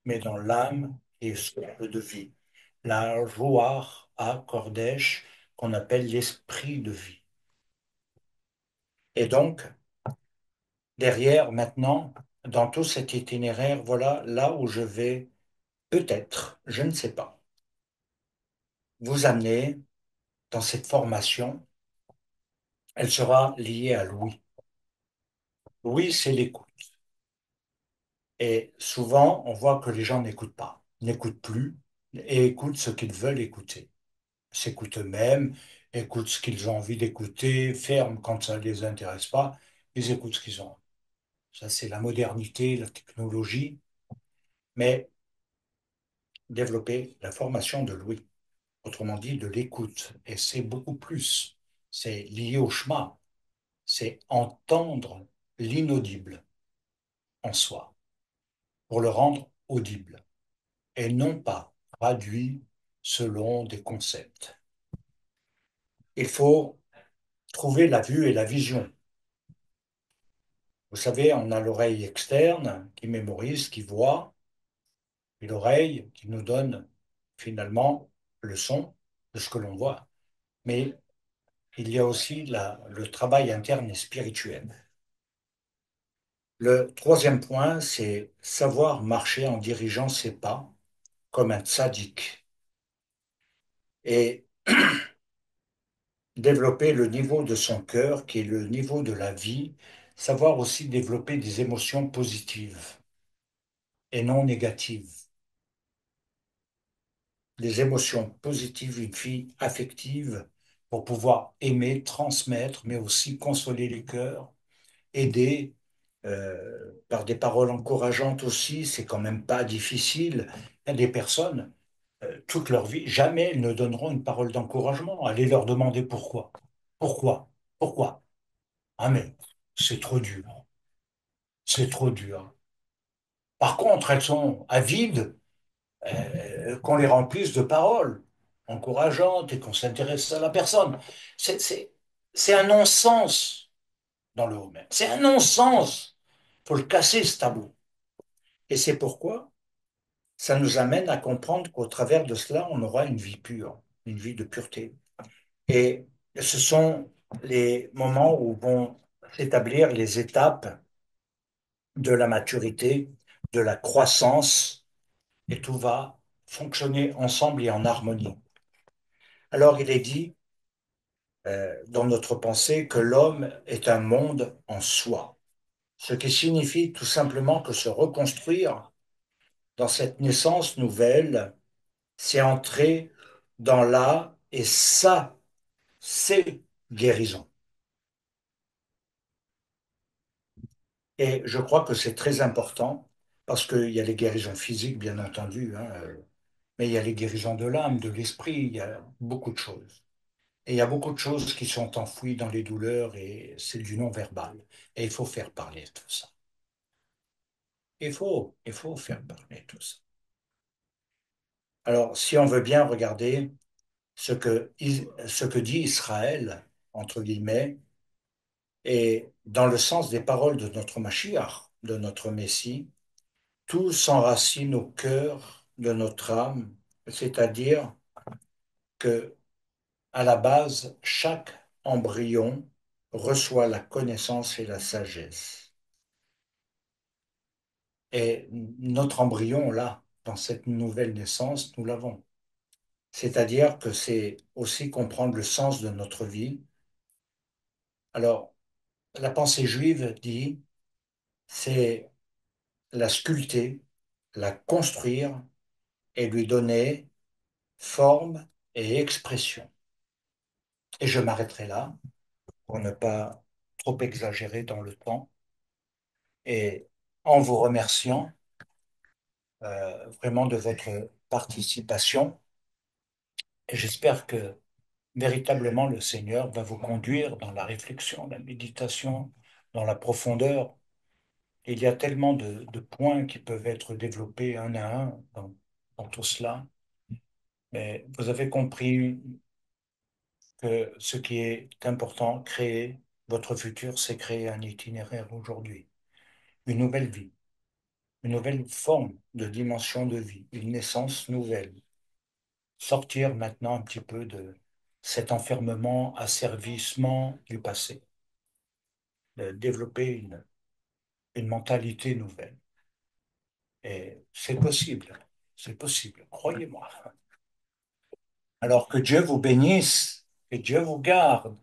mais dans l'âme qui est source de vie. La Ruach HaKodesh, qu'on appelle l'esprit de vie. Et donc, derrière, maintenant, dans tout cet itinéraire, voilà là où je vais peut-être, je ne sais pas, vous amener dans cette formation. Elle sera liée à l'ouïe. L'ouïe, c'est l'écoute. Et souvent, on voit que les gens n'écoutent pas, n'écoutent plus et écoutent ce qu'ils veulent écouter. S'écoutent eux-mêmes, écoutent ce qu'ils ont envie d'écouter, ferment quand ça ne les intéresse pas, ils écoutent ce qu'ils ont. Ça, c'est la modernité, la technologie, mais développer la formation de l'ouïe, autrement dit de l'écoute. Et c'est beaucoup plus. c'est lié au Shema, c'est entendre l'inaudible en soi pour le rendre audible et non pas traduit selon des concepts. Il faut trouver la vue et la vision. Vous savez, on a l'oreille externe qui mémorise, qui voit, et l'oreille qui nous donne finalement le son de ce que l'on voit. Mais il y a aussi le travail interne et spirituel. Le troisième point, c'est savoir marcher en dirigeant ses pas comme un tzaddik et développer le niveau de son cœur, qui est le niveau de la vie, savoir aussi développer des émotions positives et non négatives. Des émotions positives, une fille affective pour pouvoir aimer, transmettre, mais aussi consoler les cœurs, aider par des paroles encourageantes aussi, c'est quand même pas difficile. Il y a des personnes, toute leur vie, jamais elles ne donneront une parole d'encouragement. Allez leur demander pourquoi. Pourquoi? Pourquoi? Ah mais c'est trop dur. C'est trop dur. Par contre, elles sont avides qu'on les remplisse de paroles encourageantes et qu'on s'intéresse à la personne. C'est, c'est, c'est un non-sens dans le haut même. C'est un non-sens. Il faut le casser, ce tabou. Et c'est pourquoi ça nous amène à comprendre qu'au travers de cela, on aura une vie pure, une vie de pureté. Et ce sont les moments où vont s'établir les étapes de la maturité, de la croissance, et tout va fonctionner ensemble et en harmonie. Alors il est dit dans notre pensée que l'homme est un monde en soi, ce qui signifie tout simplement que se reconstruire dans cette naissance nouvelle, c'est entrer dans la et sa, c'est guérison. Et je crois que c'est très important parce qu'il y a les guérisons physiques, bien entendu, hein, mais il y a les guérisons de l'âme, de l'esprit, il y a beaucoup de choses. Et il y a beaucoup de choses qui sont enfouies dans les douleurs et c'est du non-verbal. Et il faut faire parler tout ça. Il faut faire parler tout ça. Alors, si on veut bien regarder ce que dit Israël, entre guillemets, et dans le sens des paroles de notre Mashiach, de notre Messie, tout s'enracine au cœur de notre âme, c'est-à-dire que, à la base, chaque embryon reçoit la connaissance et la sagesse. Et notre embryon, là, dans cette nouvelle naissance, nous l'avons. C'est-à-dire que c'est aussi comprendre le sens de notre vie. Alors, la pensée juive dit, c'est la sculpter, la construire et lui donner forme et expression. Et je m'arrêterai là pour ne pas trop exagérer dans le temps et en vous remerciant vraiment de votre participation. Et j'espère que véritablement le Seigneur va vous conduire dans la réflexion, la méditation, dans la profondeur. Il y a tellement de points qui peuvent être développés un à un dans tout cela. Mais vous avez compris que ce qui est important, créer votre futur, c'est créer un itinéraire aujourd'hui, une nouvelle vie, une nouvelle forme de dimension de vie, une naissance nouvelle. Sortir maintenant un petit peu de cet enfermement, asservissement du passé, de développer une mentalité nouvelle. Et c'est possible, croyez-moi. Alors que Dieu vous bénisse, que Dieu vous garde.